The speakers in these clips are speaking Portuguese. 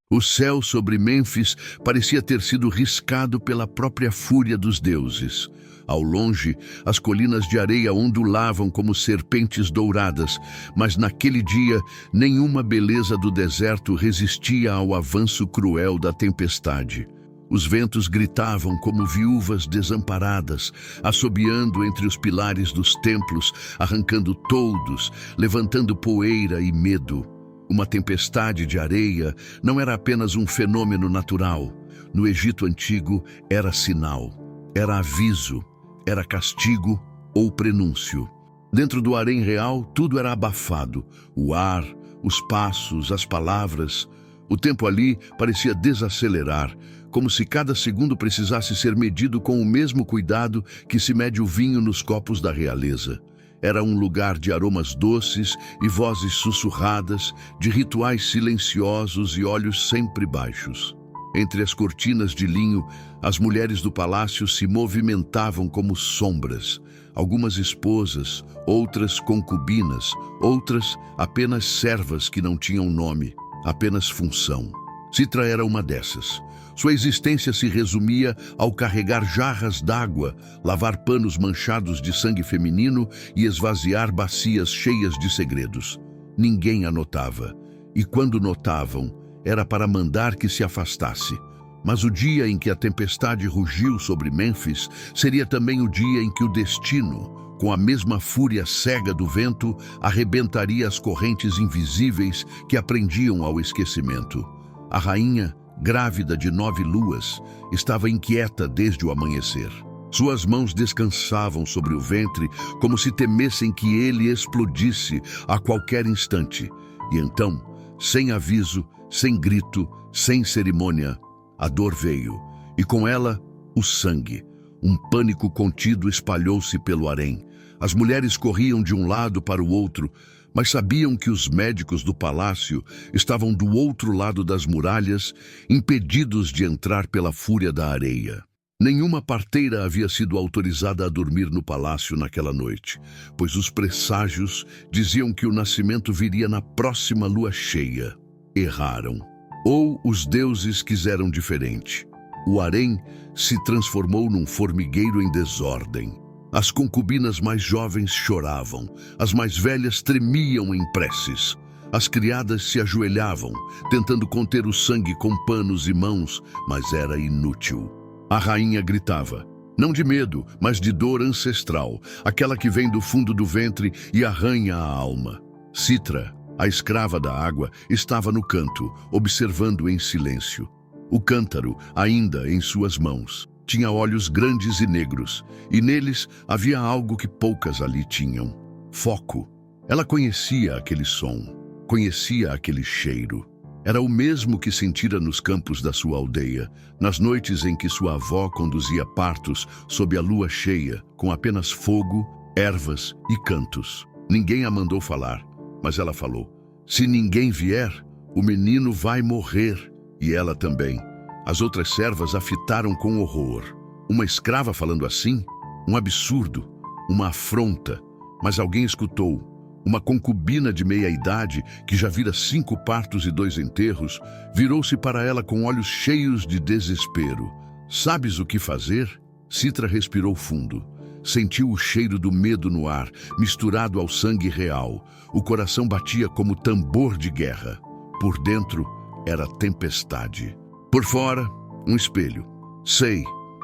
O céu sobre Mênfis parecia ter sido riscado pela própria fúria dos deuses. Ao longe, as colinas de areia ondulavam como serpentes douradas, mas naquele dia, nenhuma beleza do deserto resistia ao avanço cruel da tempestade. Os ventos gritavam como viúvas desamparadas, assobiando entre os pilares dos templos, arrancando toldos, levantando poeira e medo. Uma tempestade de areia não era apenas um fenômeno natural. No Egito Antigo, era sinal, era aviso, era castigo ou prenúncio. Dentro do harém real, tudo era abafado. O ar, os passos, as palavras. O tempo ali parecia desacelerar, como se cada segundo precisasse ser medido com o mesmo cuidado que se mede o vinho nos copos da realeza. Era um lugar de aromas doces e vozes sussurradas, de rituais silenciosos e olhos sempre baixos. Entre as cortinas de linho, as mulheres do palácio se movimentavam como sombras. Algumas esposas, outras concubinas, outras apenas servas que não tinham nome, apenas função. Citra era uma dessas. Sua existência se resumia ao carregar jarras d'água, lavar panos manchados de sangue feminino e esvaziar bacias cheias de segredos. Ninguém a notava, e quando notavam, era para mandar que se afastasse. Mas o dia em que a tempestade rugiu sobre Mênfis seria também o dia em que o destino, com a mesma fúria cega do vento, arrebentaria as correntes invisíveis que a prendiam ao esquecimento. A rainha, grávida de 9 luas, estava inquieta desde o amanhecer. Suas mãos descansavam sobre o ventre, como se temessem que ele explodisse a qualquer instante. E então, sem aviso, sem grito, sem cerimônia, a dor veio, e com ela, o sangue. Um pânico contido espalhou-se pelo harém. As mulheres corriam de um lado para o outro, mas sabiam que os médicos do palácio estavam do outro lado das muralhas, impedidos de entrar pela fúria da areia. Nenhuma parteira havia sido autorizada a dormir no palácio naquela noite, pois os presságios diziam que o nascimento viria na próxima lua cheia. Erraram. Ou os deuses quiseram diferente. O harém se transformou num formigueiro em desordem. As concubinas mais jovens choravam, as mais velhas tremiam em preces. As criadas se ajoelhavam, tentando conter o sangue com panos e mãos, mas era inútil. A rainha gritava, não de medo, mas de dor ancestral, aquela que vem do fundo do ventre e arranha a alma. Citra, a escrava da água, estava no canto, observando em silêncio. O cântaro, ainda em suas mãos, tinha olhos grandes e negros, e neles havia algo que poucas ali tinham: foco. Ela conhecia aquele som, conhecia aquele cheiro. Era o mesmo que sentira nos campos da sua aldeia, nas noites em que sua avó conduzia partos sob a lua cheia, com apenas fogo, ervas e cantos. Ninguém a mandou falar, mas ela falou: se ninguém vier, o menino vai morrer, e ela também. As outras servas a fitaram com horror. Uma escrava falando assim? Um absurdo, uma afronta. Mas alguém escutou. Uma concubina de meia-idade, que já vira 5 partos e 2 enterros, virou-se para ela com olhos cheios de desespero. Sabes o que fazer? Citra respirou fundo. Sentiu o cheiro do medo no ar, misturado ao sangue real. O coração batia como tambor de guerra. Por dentro, era tempestade. Por fora, um espelho. Sei,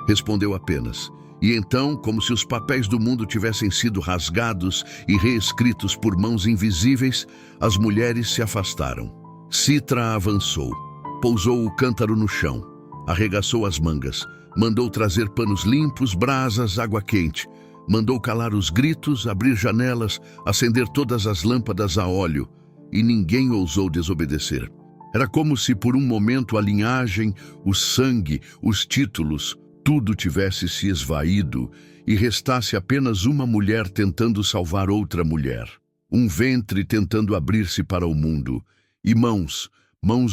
respondeu apenas. E então, como se os papéis do mundo tivessem sido rasgados e reescritos por mãos invisíveis, as mulheres se afastaram. Citra avançou, pousou o cântaro no chão, arregaçou as mangas, mandou trazer panos limpos, brasas, água quente, mandou calar os gritos, abrir janelas, acender todas as lâmpadas a óleo, e ninguém ousou desobedecer. Era como se por um momento a linhagem, o sangue, os títulos, tudo tivesse se esvaído e restasse apenas uma mulher tentando salvar outra mulher. Um ventre tentando abrir-se para o mundo. E mãos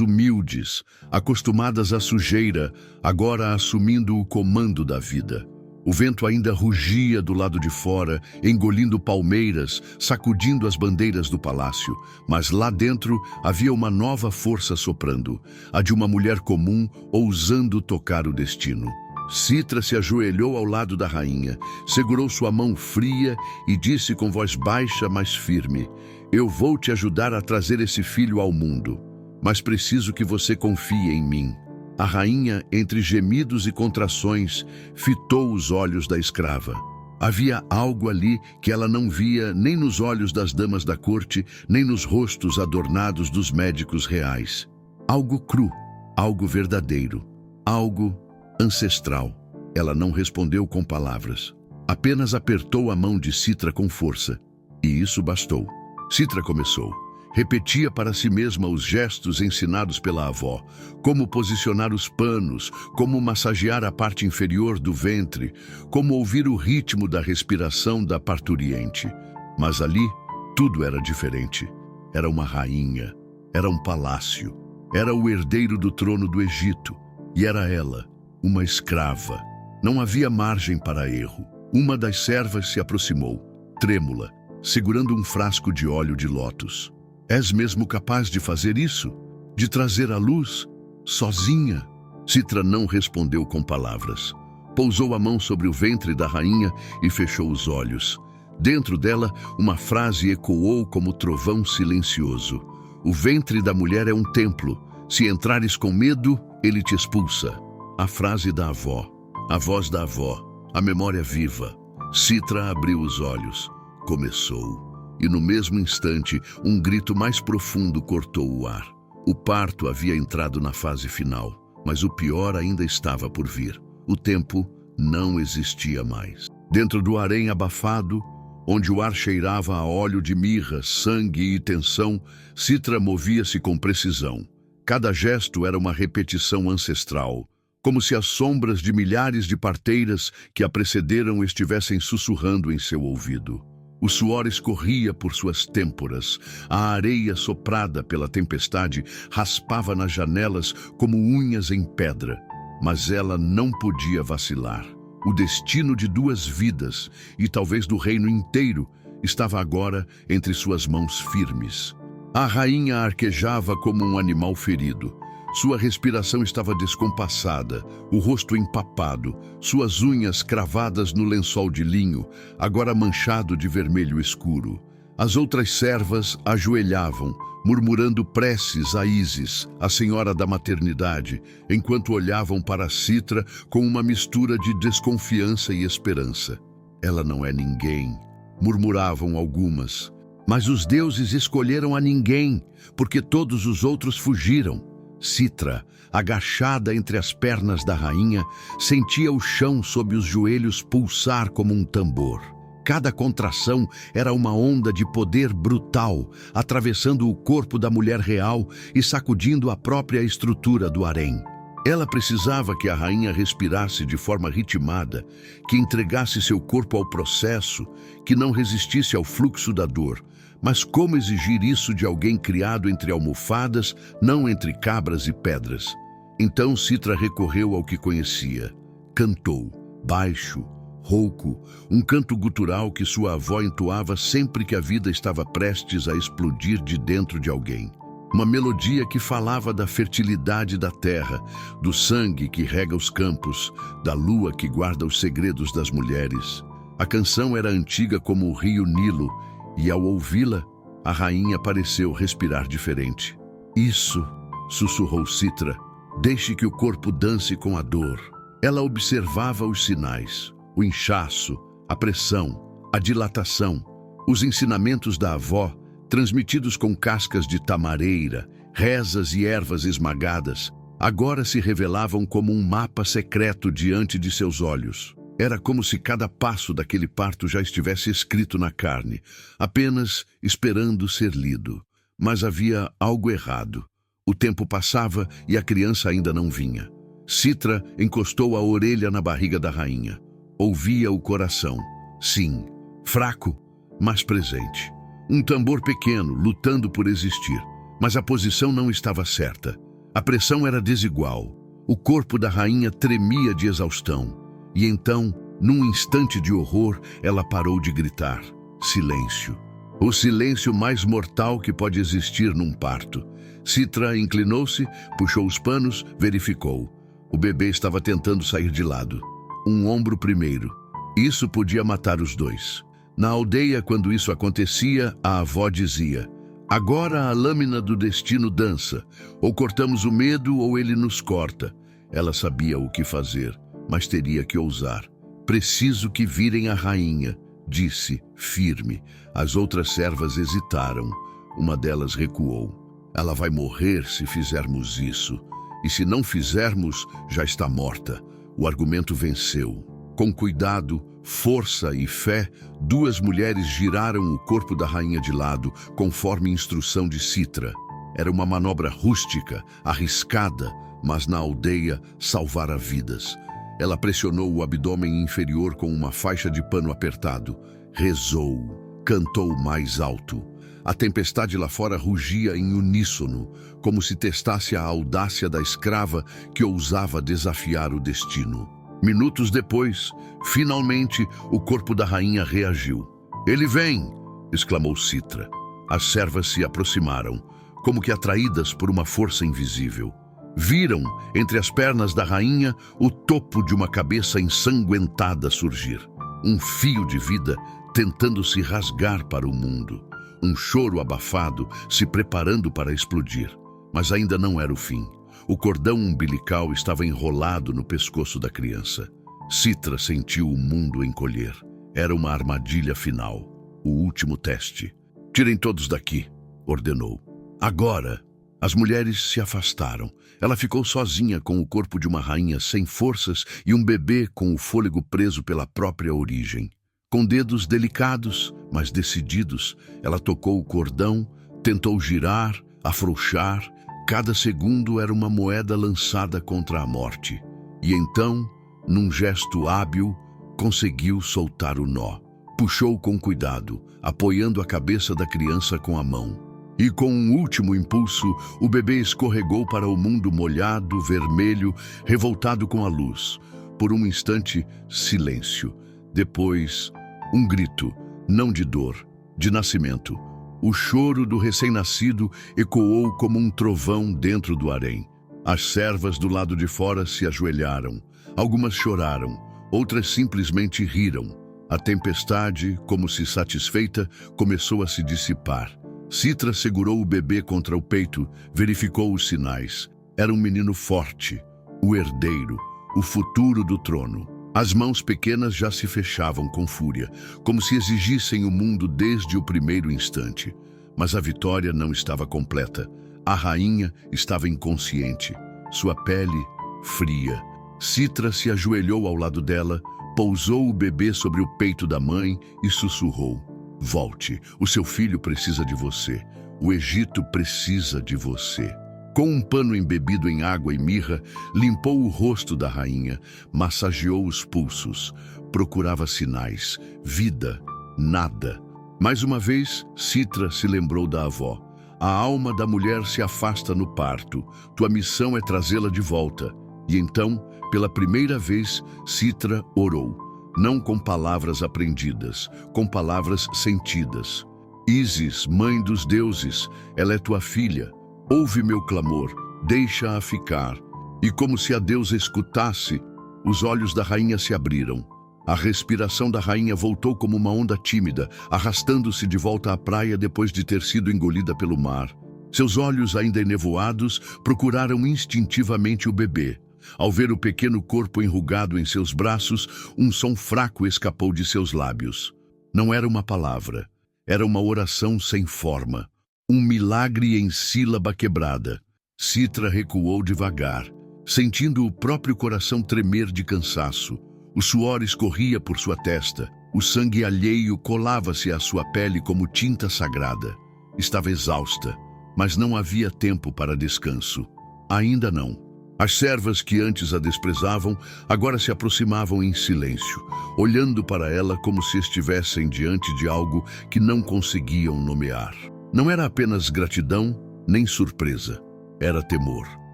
humildes, acostumadas à sujeira, agora assumindo o comando da vida. O vento ainda rugia do lado de fora, engolindo palmeiras, sacudindo as bandeiras do palácio. Mas lá dentro havia uma nova força soprando, a de uma mulher comum ousando tocar o destino. Citra se ajoelhou ao lado da rainha, segurou sua mão fria e disse com voz baixa, mas firme: "Eu vou te ajudar a trazer esse filho ao mundo, mas preciso que você confie em mim." A rainha, entre gemidos e contrações, fitou os olhos da escrava. Havia algo ali que ela não via nem nos olhos das damas da corte, nem nos rostos adornados dos médicos reais. Algo cru, algo verdadeiro, algo ancestral. Ela não respondeu com palavras. Apenas apertou a mão de Citra com força. E isso bastou. Citra começou. Repetia para si mesma os gestos ensinados pela avó, como posicionar os panos, como massagear a parte inferior do ventre, como ouvir o ritmo da respiração da parturiente. Mas ali, tudo era diferente. Era uma rainha, era um palácio, era o herdeiro do trono do Egito, e era ela, uma escrava. Não havia margem para erro. Uma das servas se aproximou, trêmula, segurando um frasco de óleo de lótus. "És mesmo capaz de fazer isso? De trazer a luz? Sozinha?" Citra não respondeu com palavras. Pousou a mão sobre o ventre da rainha e fechou os olhos. Dentro dela, uma frase ecoou como trovão silencioso. "O ventre da mulher é um templo. Se entrares com medo, ele te expulsa." A frase da avó, a voz da avó, a memória viva. Citra abriu os olhos. Começou. E no mesmo instante, um grito mais profundo cortou o ar. O parto havia entrado na fase final, mas o pior ainda estava por vir. O tempo não existia mais. Dentro do harém abafado, onde o ar cheirava a óleo de mirra, sangue e tensão, Citra movia-se com precisão. Cada gesto era uma repetição ancestral, como se as sombras de milhares de parteiras que a precederam estivessem sussurrando em seu ouvido. O suor escorria por suas têmporas, a areia soprada pela tempestade raspava nas janelas como unhas em pedra. Mas ela não podia vacilar. O destino de 2 vidas, e talvez do reino inteiro, estava agora entre suas mãos firmes. A rainha arquejava como um animal ferido. Sua respiração estava descompassada, o rosto empapado, suas unhas cravadas no lençol de linho, agora manchado de vermelho escuro. As outras servas ajoelhavam, murmurando preces a Ísis, a senhora da maternidade, enquanto olhavam para Citra com uma mistura de desconfiança e esperança. "Ela não é ninguém", murmuravam algumas. "Mas os deuses escolheram a ninguém, porque todos os outros fugiram." Citra, agachada entre as pernas da rainha, sentia o chão sob os joelhos pulsar como um tambor. Cada contração era uma onda de poder brutal, atravessando o corpo da mulher real e sacudindo a própria estrutura do harém. Ela precisava que a rainha respirasse de forma ritmada, que entregasse seu corpo ao processo, que não resistisse ao fluxo da dor. Mas como exigir isso de alguém criado entre almofadas, não entre cabras e pedras? Então Citra recorreu ao que conhecia. Cantou, baixo, rouco, um canto gutural que sua avó entoava sempre que a vida estava prestes a explodir de dentro de alguém. Uma melodia que falava da fertilidade da terra, do sangue que rega os campos, da lua que guarda os segredos das mulheres. A canção era antiga como o rio Nilo, e ao ouvi-la, a rainha pareceu respirar diferente. "Isso", sussurrou Citra, "deixe que o corpo dance com a dor." Ela observava os sinais, o inchaço, a pressão, a dilatação, os ensinamentos da avó, transmitidos com cascas de tamareira, rezas e ervas esmagadas, agora se revelavam como um mapa secreto diante de seus olhos. Era como se cada passo daquele parto já estivesse escrito na carne, apenas esperando ser lido. Mas havia algo errado. O tempo passava e a criança ainda não vinha. Citra encostou a orelha na barriga da rainha. Ouvia o coração. Sim, fraco, mas presente. Um tambor pequeno, lutando por existir. Mas a posição não estava certa. A pressão era desigual. O corpo da rainha tremia de exaustão. E então, Num instante de horror, ela parou de gritar. Silêncio. O silêncio mais mortal que pode existir num parto. Citra inclinou-se, puxou os panos, verificou. O bebê estava tentando sair de lado. Um ombro primeiro. Isso podia matar os dois. Na aldeia, quando isso acontecia, a avó dizia: agora a lâmina do destino dança. Ou cortamos o medo ou ele nos corta. Ela sabia o que fazer, mas teria que ousar. Preciso que virem a rainha, disse, firme. As outras servas hesitaram. Uma delas recuou. Ela vai morrer se fizermos isso. E se não fizermos, já está morta. O argumento venceu. Com cuidado, força e fé, duas mulheres giraram o corpo da rainha de lado, conforme instrução de Citra. Era uma manobra rústica, arriscada, mas na aldeia salvara vidas. Ela pressionou o abdômen inferior com uma faixa de pano apertado. Rezou, cantou mais alto. A tempestade lá fora rugia em uníssono, como se testasse a audácia da escrava que ousava desafiar o destino. Minutos depois, finalmente, o corpo da rainha reagiu. "Ele vem!" exclamou Citra. As servas se aproximaram, como que atraídas por uma força invisível. Viram, entre as pernas da rainha, o topo de uma cabeça ensanguentada surgir. Um fio de vida tentando se rasgar para o mundo. Um choro abafado se preparando para explodir. Mas ainda não era o fim. O cordão umbilical estava enrolado no pescoço da criança. Citra sentiu o mundo encolher. Era uma armadilha final. O último teste. "Tirem todos daqui", ordenou. Agora, as mulheres se afastaram. Ela ficou sozinha com o corpo de uma rainha sem forças e um bebê com o fôlego preso pela própria origem. Com dedos delicados, mas decididos, ela tocou o cordão, tentou girar, afrouxar. Cada segundo era uma moeda lançada contra a morte. E então, num gesto hábil, conseguiu soltar o nó. Puxou com cuidado, apoiando a cabeça da criança com a mão. E com um último impulso, o bebê escorregou para o mundo molhado, vermelho, revoltado com a luz. Por um instante, silêncio. Depois, um grito, não de dor, de nascimento. O choro do recém-nascido ecoou como um trovão dentro do harém. As servas do lado de fora se ajoelharam. Algumas choraram, outras simplesmente riram. A tempestade, como se satisfeita, começou a se dissipar. Citra segurou o bebê contra o peito, verificou os sinais. Era um menino forte, o herdeiro, o futuro do trono. As mãos pequenas já se fechavam com fúria, como se exigissem o mundo desde o primeiro instante. Mas a vitória não estava completa. A rainha estava inconsciente, sua pele fria. Citra se ajoelhou ao lado dela, pousou o bebê sobre o peito da mãe e sussurrou: "Volte, o seu filho precisa de você. O Egito precisa de você." Com um pano embebido em água e mirra, limpou o rosto da rainha, massageou os pulsos, procurava sinais, vida, nada. Mais uma vez, Citra se lembrou da avó. "A alma da mulher se afasta no parto. Tua missão é trazê-la de volta." E então, pela primeira vez, Citra orou. Não com palavras aprendidas, com palavras sentidas. "Ísis, mãe dos deuses, ela é tua filha. Ouve meu clamor, deixa-a ficar." E como se a deusa escutasse, os olhos da rainha se abriram. A respiração da rainha voltou como uma onda tímida, arrastando-se de volta à praia depois de ter sido engolida pelo mar. Seus olhos, ainda enevoados, procuraram instintivamente o bebê. Ao ver o pequeno corpo enrugado em seus braços, um som fraco escapou de seus lábios. Não era uma palavra, era uma oração sem forma. Um milagre em sílaba quebrada. Citra recuou devagar, sentindo o próprio coração tremer de cansaço. O suor escorria por sua testa. O sangue alheio colava-se à sua pele como tinta sagrada. Estava exausta, mas não havia tempo para descanso. Ainda não. As servas que antes a desprezavam, agora se aproximavam em silêncio, olhando para ela como se estivessem diante de algo que não conseguiam nomear. Não era apenas gratidão, nem surpresa. Era temor.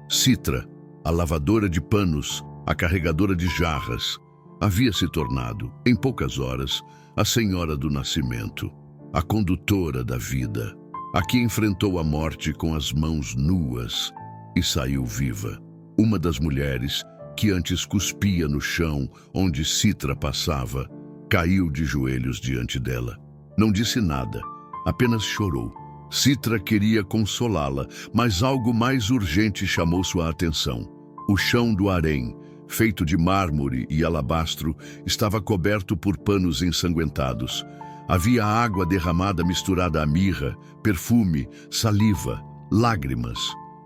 Citra, a lavadora de panos, a carregadora de jarras, havia se tornado, em poucas horas, a senhora do nascimento, a condutora da vida, a que enfrentou a morte com as mãos nuas e saiu viva. Uma das mulheres, que antes cuspia no chão onde Citra passava, caiu de joelhos diante dela. Não disse nada, apenas chorou. Citra queria consolá-la, mas algo mais urgente chamou sua atenção. O chão do harém, feito de mármore e alabastro, estava coberto por panos ensanguentados. Havia água derramada misturada a mirra, perfume, saliva, lágrimas.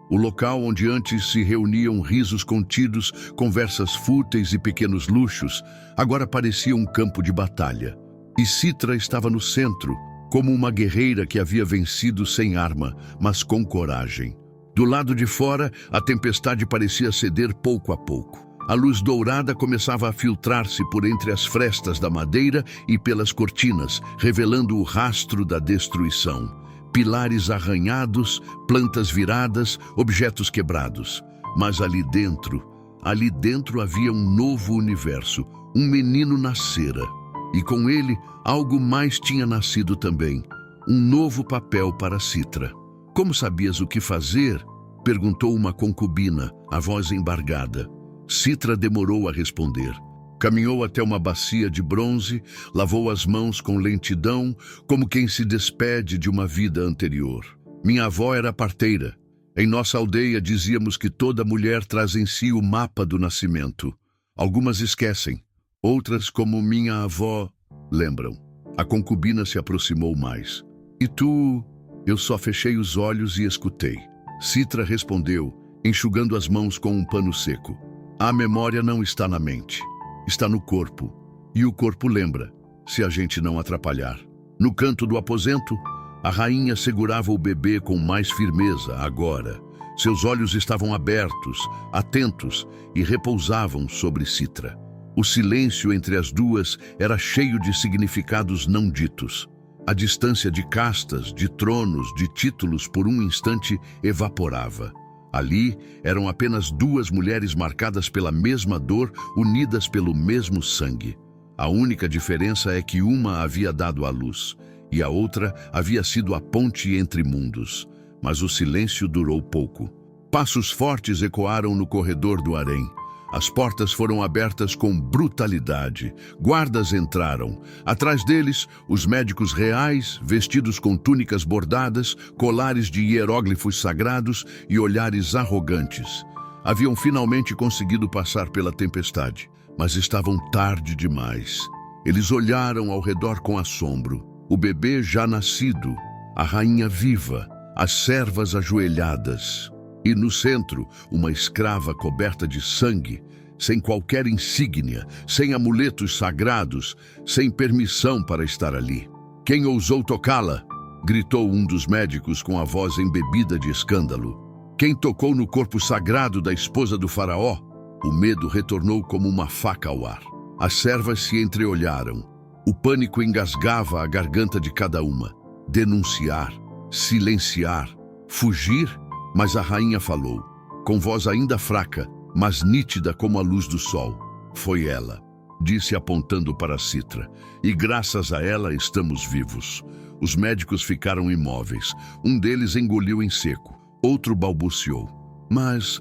O local onde antes se reuniam risos contidos, conversas fúteis e pequenos luxos, agora parecia um campo de batalha. E Citra estava no centro, como uma guerreira que havia vencido sem arma, mas com coragem. Do lado de fora, a tempestade parecia ceder pouco a pouco. A luz dourada começava a filtrar-se por entre as frestas da madeira e pelas cortinas, revelando o rastro da destruição. Pilares arranhados, plantas viradas, objetos quebrados. Mas ali dentro havia um novo universo. Um menino nascera. E com ele, algo mais tinha nascido também. Um novo papel para Citra. Como sabias o que fazer? Perguntou uma concubina, a voz embargada. Citra demorou a responder. Caminhou até uma bacia de bronze, lavou as mãos com lentidão, como quem se despede de uma vida anterior. Minha avó era parteira. Em nossa aldeia dizíamos que toda mulher traz em si o mapa do nascimento. Algumas esquecem, outras, como minha avó, lembram. A concubina se aproximou mais. E tu? Eu só fechei os olhos e escutei. Citra respondeu, enxugando as mãos com um pano seco. A memória não está na mente, está no corpo. E o corpo lembra, se a gente não atrapalhar. No canto do aposento, a rainha segurava o bebê com mais firmeza agora. Seus olhos estavam abertos, atentos, e repousavam sobre Citra. O silêncio entre as duas era cheio de significados não ditos. A distância de castas, de tronos, de títulos por um instante evaporava. Ali eram apenas duas mulheres marcadas pela mesma dor, unidas pelo mesmo sangue. A única diferença é que uma havia dado à luz e a outra havia sido a ponte entre mundos. Mas o silêncio durou pouco. Passos fortes ecoaram no corredor do harém. As portas foram abertas com brutalidade. Guardas entraram. Atrás deles, os médicos reais, vestidos com túnicas bordadas, colares de hieróglifos sagrados e olhares arrogantes. Haviam finalmente conseguido passar pela tempestade, mas estavam tarde demais. Eles olharam ao redor com assombro. O bebê já nascido, a rainha viva, as servas ajoelhadas. E no centro, uma escrava coberta de sangue, sem qualquer insígnia, sem amuletos sagrados, sem permissão para estar ali. Quem ousou tocá-la? Gritou um dos médicos com a voz embebida de escândalo. Quem tocou no corpo sagrado da esposa do faraó? O medo retornou como uma faca ao ar. As servas se entreolharam. O pânico engasgava a garganta de cada uma. Denunciar, silenciar, fugir? Mas a rainha falou, com voz ainda fraca, mas nítida como a luz do sol. Foi ela, disse apontando para Citra, e graças a ela estamos vivos. Os médicos ficaram imóveis. Um deles engoliu em seco, outro balbuciou. Mas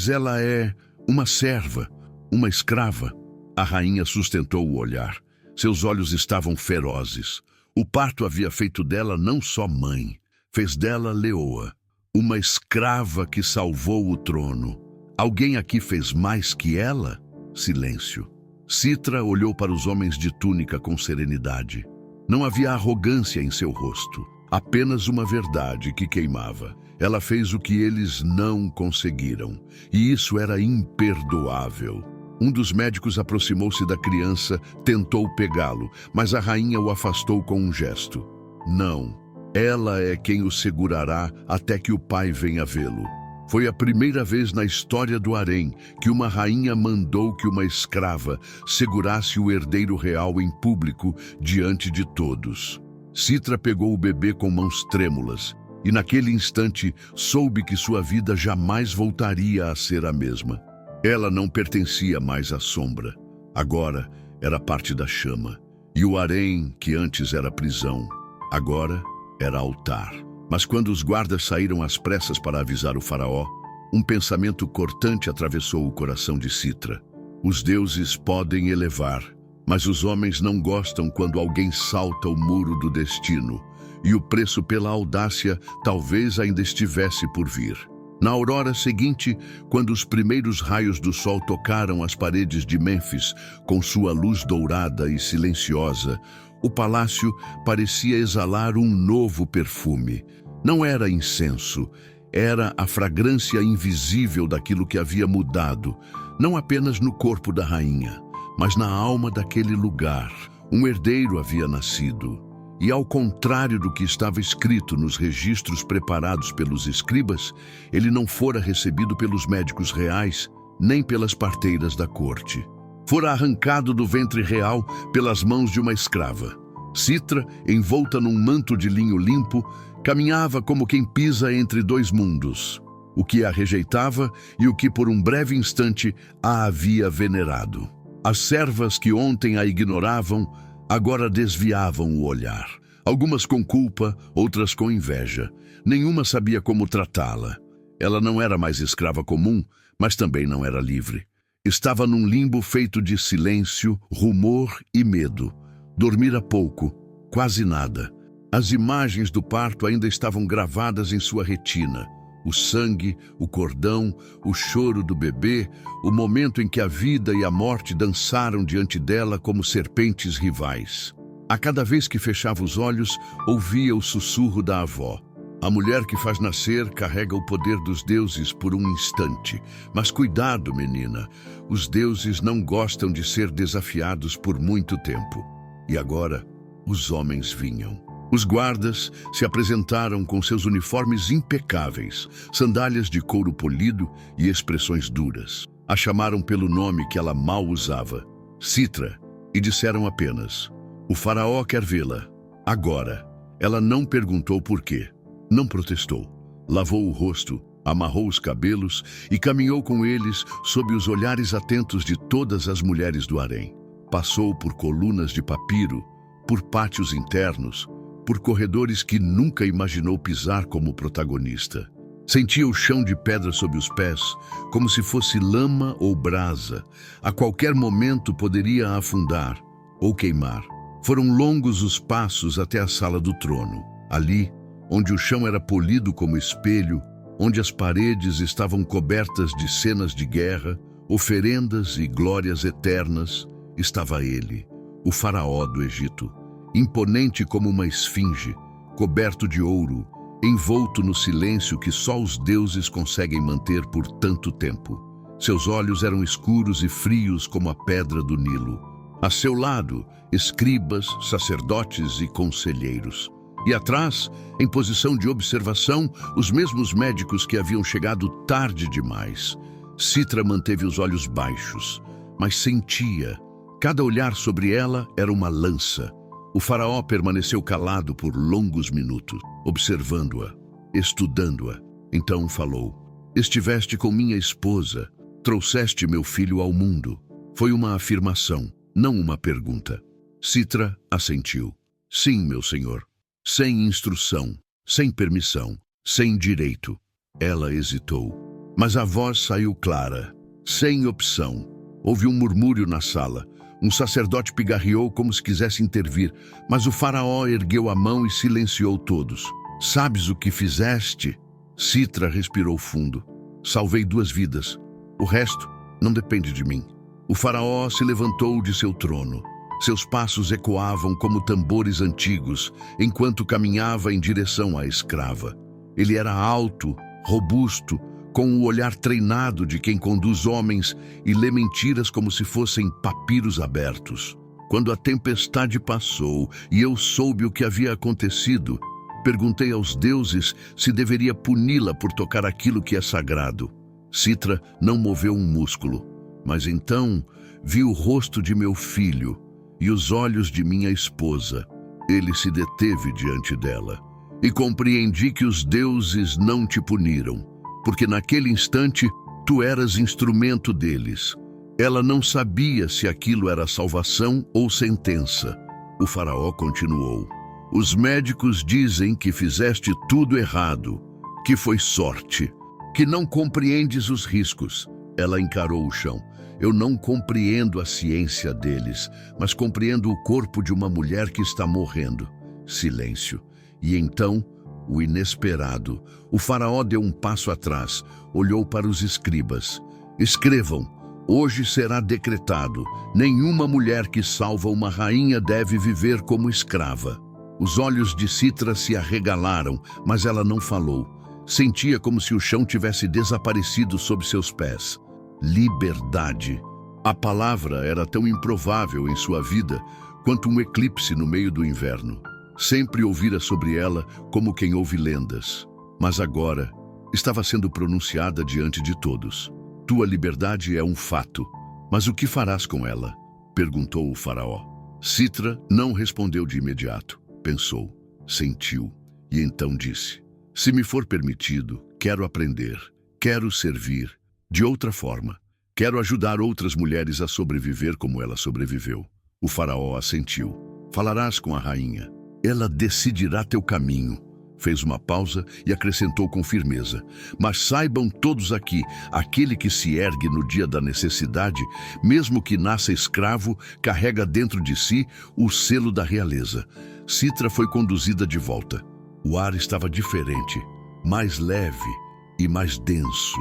ela é uma serva, uma escrava. A rainha sustentou o olhar. Seus olhos estavam ferozes. O parto havia feito dela não só mãe, fez dela leoa. Uma escrava que salvou o trono. Alguém aqui fez mais que ela? Silêncio. Citra olhou para os homens de túnica com serenidade. Não havia arrogância em seu rosto, apenas uma verdade que queimava. Ela fez o que eles não conseguiram, e isso era imperdoável. Um dos médicos aproximou-se da criança, tentou pegá-lo, mas a rainha o afastou com um gesto. Não. Ela é quem o segurará até que o pai venha vê-lo. Foi a primeira vez na história do harém que uma rainha mandou que uma escrava segurasse o herdeiro real em público diante de todos. Citra pegou o bebê com mãos trêmulas e naquele instante soube que sua vida jamais voltaria a ser a mesma. Ela não pertencia mais à sombra. agora era parte da chama. E o harém, que antes era prisão, agora era altar. Mas quando os guardas saíram às pressas para avisar o faraó, um pensamento cortante atravessou o coração de Citra. Os deuses podem elevar, mas os homens não gostam quando alguém salta o muro do destino, e o preço pela audácia talvez ainda estivesse por vir. Na aurora seguinte, quando os primeiros raios do sol tocaram as paredes de Mênfis com sua luz dourada e silenciosa, o palácio parecia exalar um novo perfume. Não era incenso, era a fragrância invisível daquilo que havia mudado, não apenas no corpo da rainha, mas na alma daquele lugar. Um herdeiro havia nascido. E ao contrário do que estava escrito nos registros preparados pelos escribas, ele não fora recebido pelos médicos reais, nem pelas parteiras da corte. Fora arrancado do ventre real pelas mãos de uma escrava. Citra, envolta num manto de linho limpo, caminhava como quem pisa entre dois mundos, o que a rejeitava e o que por um breve instante a havia venerado. As servas que ontem a ignoravam, agora desviavam o olhar. Algumas com culpa, outras com inveja. Nenhuma sabia como tratá-la. Ela não era mais escrava comum, mas também não era livre. Estava num limbo feito de silêncio, rumor e medo. Dormira pouco, quase nada. As imagens do parto ainda estavam gravadas em sua retina. O sangue, o cordão, o choro do bebê, o momento em que a vida e a morte dançaram diante dela como serpentes rivais. A cada vez que fechava os olhos, ouvia o sussurro da avó. A mulher que faz nascer carrega o poder dos deuses por um instante. Mas cuidado, menina, os deuses não gostam de ser desafiados por muito tempo. E agora, os homens vinham. Os guardas se apresentaram com seus uniformes impecáveis, sandálias de couro polido e expressões duras. A chamaram pelo nome que ela mal usava, Citra, e disseram apenas: "O faraó quer vê-la, agora." Ela não perguntou por quê, não protestou. Lavou o rosto, amarrou os cabelos e caminhou com eles sob os olhares atentos de todas as mulheres do harém. Passou por colunas de papiro, por pátios internos, por corredores que nunca imaginou pisar como protagonista. Sentia o chão de pedra sob os pés, como se fosse lama ou brasa. A qualquer momento poderia afundar ou queimar. Foram longos os passos até a sala do trono. Ali, onde o chão era polido como espelho, onde as paredes estavam cobertas de cenas de guerra, oferendas e glórias eternas, estava ele, o faraó do Egito. Imponente como uma esfinge, coberto de ouro, envolto no silêncio que só os deuses conseguem manter por tanto tempo. Seus olhos eram escuros e frios como a pedra do Nilo. A seu lado, escribas, sacerdotes e conselheiros. E atrás, em posição de observação, os mesmos médicos que haviam chegado tarde demais. Citra manteve os olhos baixos, mas sentia. Cada olhar sobre ela era uma lança. O faraó permaneceu calado por longos minutos, observando-a, estudando-a. Então falou: "Estiveste com minha esposa, trouxeste meu filho ao mundo." Foi uma afirmação, não uma pergunta. Citra assentiu. "Sim, meu senhor." Sem instrução, sem permissão, sem direito. Ela hesitou, mas a voz saiu clara, sem opção. Houve um murmúrio na sala. Um sacerdote pigarreou como se quisesse intervir, mas o faraó ergueu a mão e silenciou todos. "Sabes o que fizeste?" Citra respirou fundo. "Salvei 2 vidas. O resto não depende de mim." O faraó se levantou de seu trono. Seus passos ecoavam como tambores antigos, enquanto caminhava em direção à escrava. Ele era alto, robusto, com o olhar treinado de quem conduz homens e lê mentiras como se fossem papiros abertos. Quando a tempestade passou e eu soube o que havia acontecido, perguntei aos deuses se deveria puni-la por tocar aquilo que é sagrado. Citra não moveu um músculo, mas então vi o rosto de meu filho e os olhos de minha esposa. Ele se deteve diante dela e compreendi que os deuses não te puniram, porque naquele instante tu eras instrumento deles. Ela não sabia se aquilo era salvação ou sentença. O faraó continuou: os médicos dizem que fizeste tudo errado, que foi sorte, que não compreendes os riscos. Ela encarou o chão. Eu não compreendo a ciência deles, mas compreendo o corpo de uma mulher que está morrendo. Silêncio. E então, o inesperado. O faraó deu um passo atrás, olhou para os escribas. Escrevam: hoje será decretado: nenhuma mulher que salva uma rainha deve viver como escrava. Os olhos de Citra se arregalaram, mas ela não falou. Sentia como se o chão tivesse desaparecido sob seus pés. Liberdade. A palavra era tão improvável em sua vida quanto um eclipse no meio do inverno. Sempre ouvira sobre ela como quem ouve lendas. Mas agora estava sendo pronunciada diante de todos. Tua liberdade é um fato. Mas o que farás com ela? Perguntou o faraó. Citra não respondeu de imediato. Pensou, sentiu e então disse: se me for permitido, quero aprender, quero servir. De outra forma, quero ajudar outras mulheres a sobreviver como ela sobreviveu. O faraó assentiu. Falarás com a rainha. Ela decidirá teu caminho. Fez uma pausa e acrescentou com firmeza: mas saibam todos aqui, aquele que se ergue no dia da necessidade, mesmo que nasça escravo, carrega dentro de si o selo da realeza. Citra foi conduzida de volta. O ar estava diferente, mais leve e mais denso.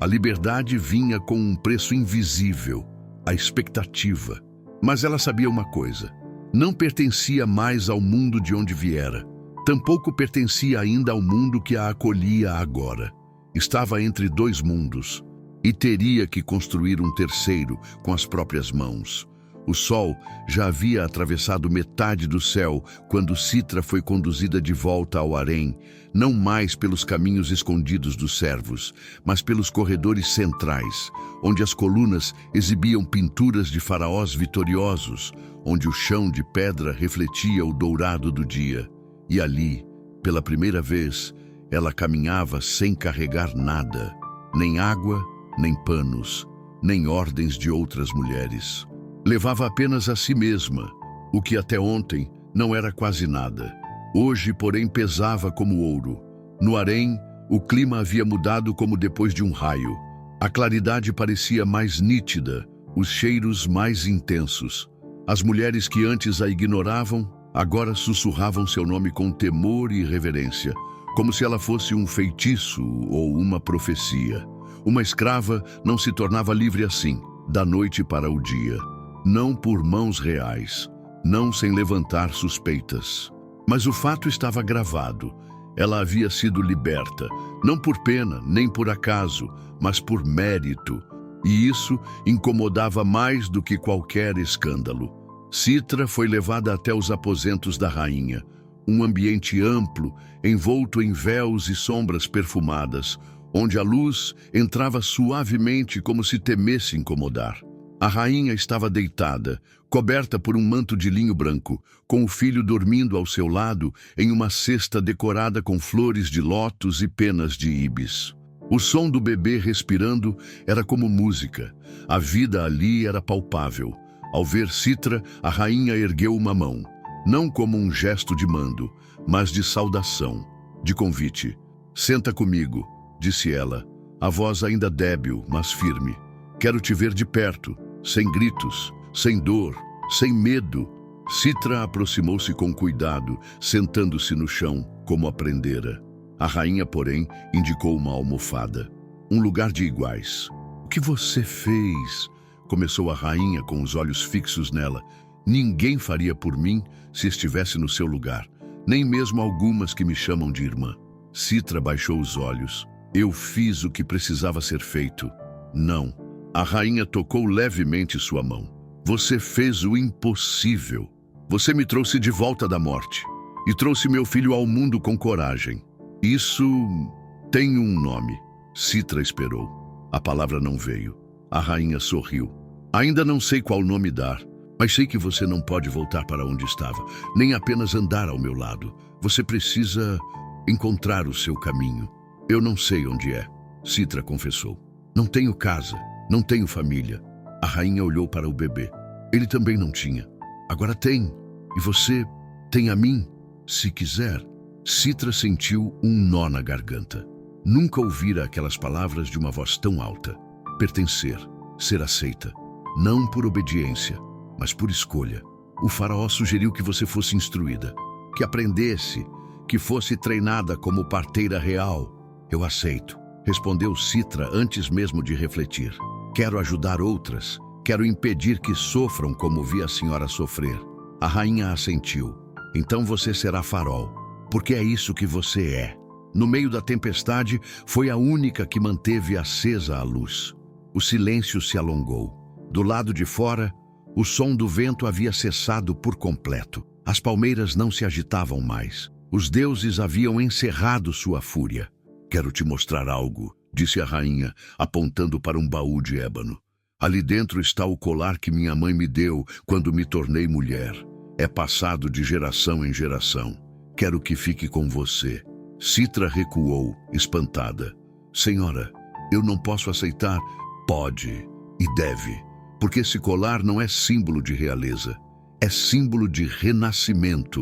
A liberdade vinha com um preço invisível, a expectativa. Mas ela sabia uma coisa: não pertencia mais ao mundo de onde viera. Tampouco pertencia ainda ao mundo que a acolhia agora. Estava entre dois mundos e teria que construir um terceiro com as próprias mãos. O sol já havia atravessado metade do céu quando Citra foi conduzida de volta ao harém, não mais pelos caminhos escondidos dos servos, mas pelos corredores centrais, onde as colunas exibiam pinturas de faraós vitoriosos, onde o chão de pedra refletia o dourado do dia. E ali, pela primeira vez, ela caminhava sem carregar nada, nem água, nem panos, nem ordens de outras mulheres. Levava apenas a si mesma, o que até ontem não era quase nada. Hoje, porém, pesava como ouro. No harém, o clima havia mudado como depois de um raio. A claridade parecia mais nítida, os cheiros mais intensos. As mulheres que antes a ignoravam, agora sussurravam seu nome com temor e reverência, como se ela fosse um feitiço ou uma profecia. Uma escrava não se tornava livre assim, da noite para o dia. Não por mãos reais, não sem levantar suspeitas. Mas o fato estava gravado. Ela havia sido liberta, não por pena, nem por acaso, mas por mérito. E isso incomodava mais do que qualquer escândalo. Citra foi levada até os aposentos da rainha, um ambiente amplo, envolto em véus e sombras perfumadas, onde a luz entrava suavemente como se temesse incomodar. A rainha estava deitada, coberta por um manto de linho branco, com o filho dormindo ao seu lado em uma cesta decorada com flores de lótus e penas de íbis. O som do bebê respirando era como música. A vida ali era palpável. Ao ver Citra, a rainha ergueu uma mão, não como um gesto de mando, mas de saudação, de convite. Senta comigo, disse ela, a voz ainda débil, mas firme. Quero te ver de perto, sem gritos, sem dor, sem medo. Citra aproximou-se com cuidado, sentando-se no chão, como aprendera. A rainha, porém, indicou uma almofada. Um lugar de iguais. O que você fez? Começou a rainha com os olhos fixos nela. Ninguém faria por mim se estivesse no seu lugar, nem mesmo algumas que me chamam de irmã. Citra baixou os olhos. Eu fiz o que precisava ser feito. Não. A rainha tocou levemente sua mão. Você fez o impossível. Você me trouxe de volta da morte e trouxe meu filho ao mundo com coragem. Isso tem um nome. Citra esperou. A palavra não veio. A rainha sorriu. Ainda não sei qual nome dar, mas sei que você não pode voltar para onde estava, nem apenas andar ao meu lado. Você precisa encontrar o seu caminho. Eu não sei onde é, Citra confessou. Não tenho casa, não tenho família. A rainha olhou para o bebê. Ele também não tinha. Agora tem. E você tem a mim, se quiser. Citra sentiu um nó na garganta. Nunca ouvira aquelas palavras de uma voz tão alta. Pertencer, ser aceita. Não por obediência, mas por escolha. O faraó sugeriu que você fosse instruída, que aprendesse, que fosse treinada como parteira real. Eu aceito, respondeu Citra antes mesmo de refletir. Quero ajudar outras, quero impedir que sofram como vi a senhora sofrer. A rainha assentiu. Então você será farol, porque é isso que você é. No meio da tempestade, foi a única que manteve acesa a luz. O silêncio se alongou. Do lado de fora, o som do vento havia cessado por completo. As palmeiras não se agitavam mais. Os deuses haviam encerrado sua fúria. Quero te mostrar algo, disse a rainha, apontando para um baú de ébano. Ali dentro está o colar que minha mãe me deu quando me tornei mulher. É passado de geração em geração. Quero que fique com você. Citra recuou, espantada. Senhora, eu não posso aceitar. Pode e deve, porque esse colar não é símbolo de realeza. É símbolo de renascimento.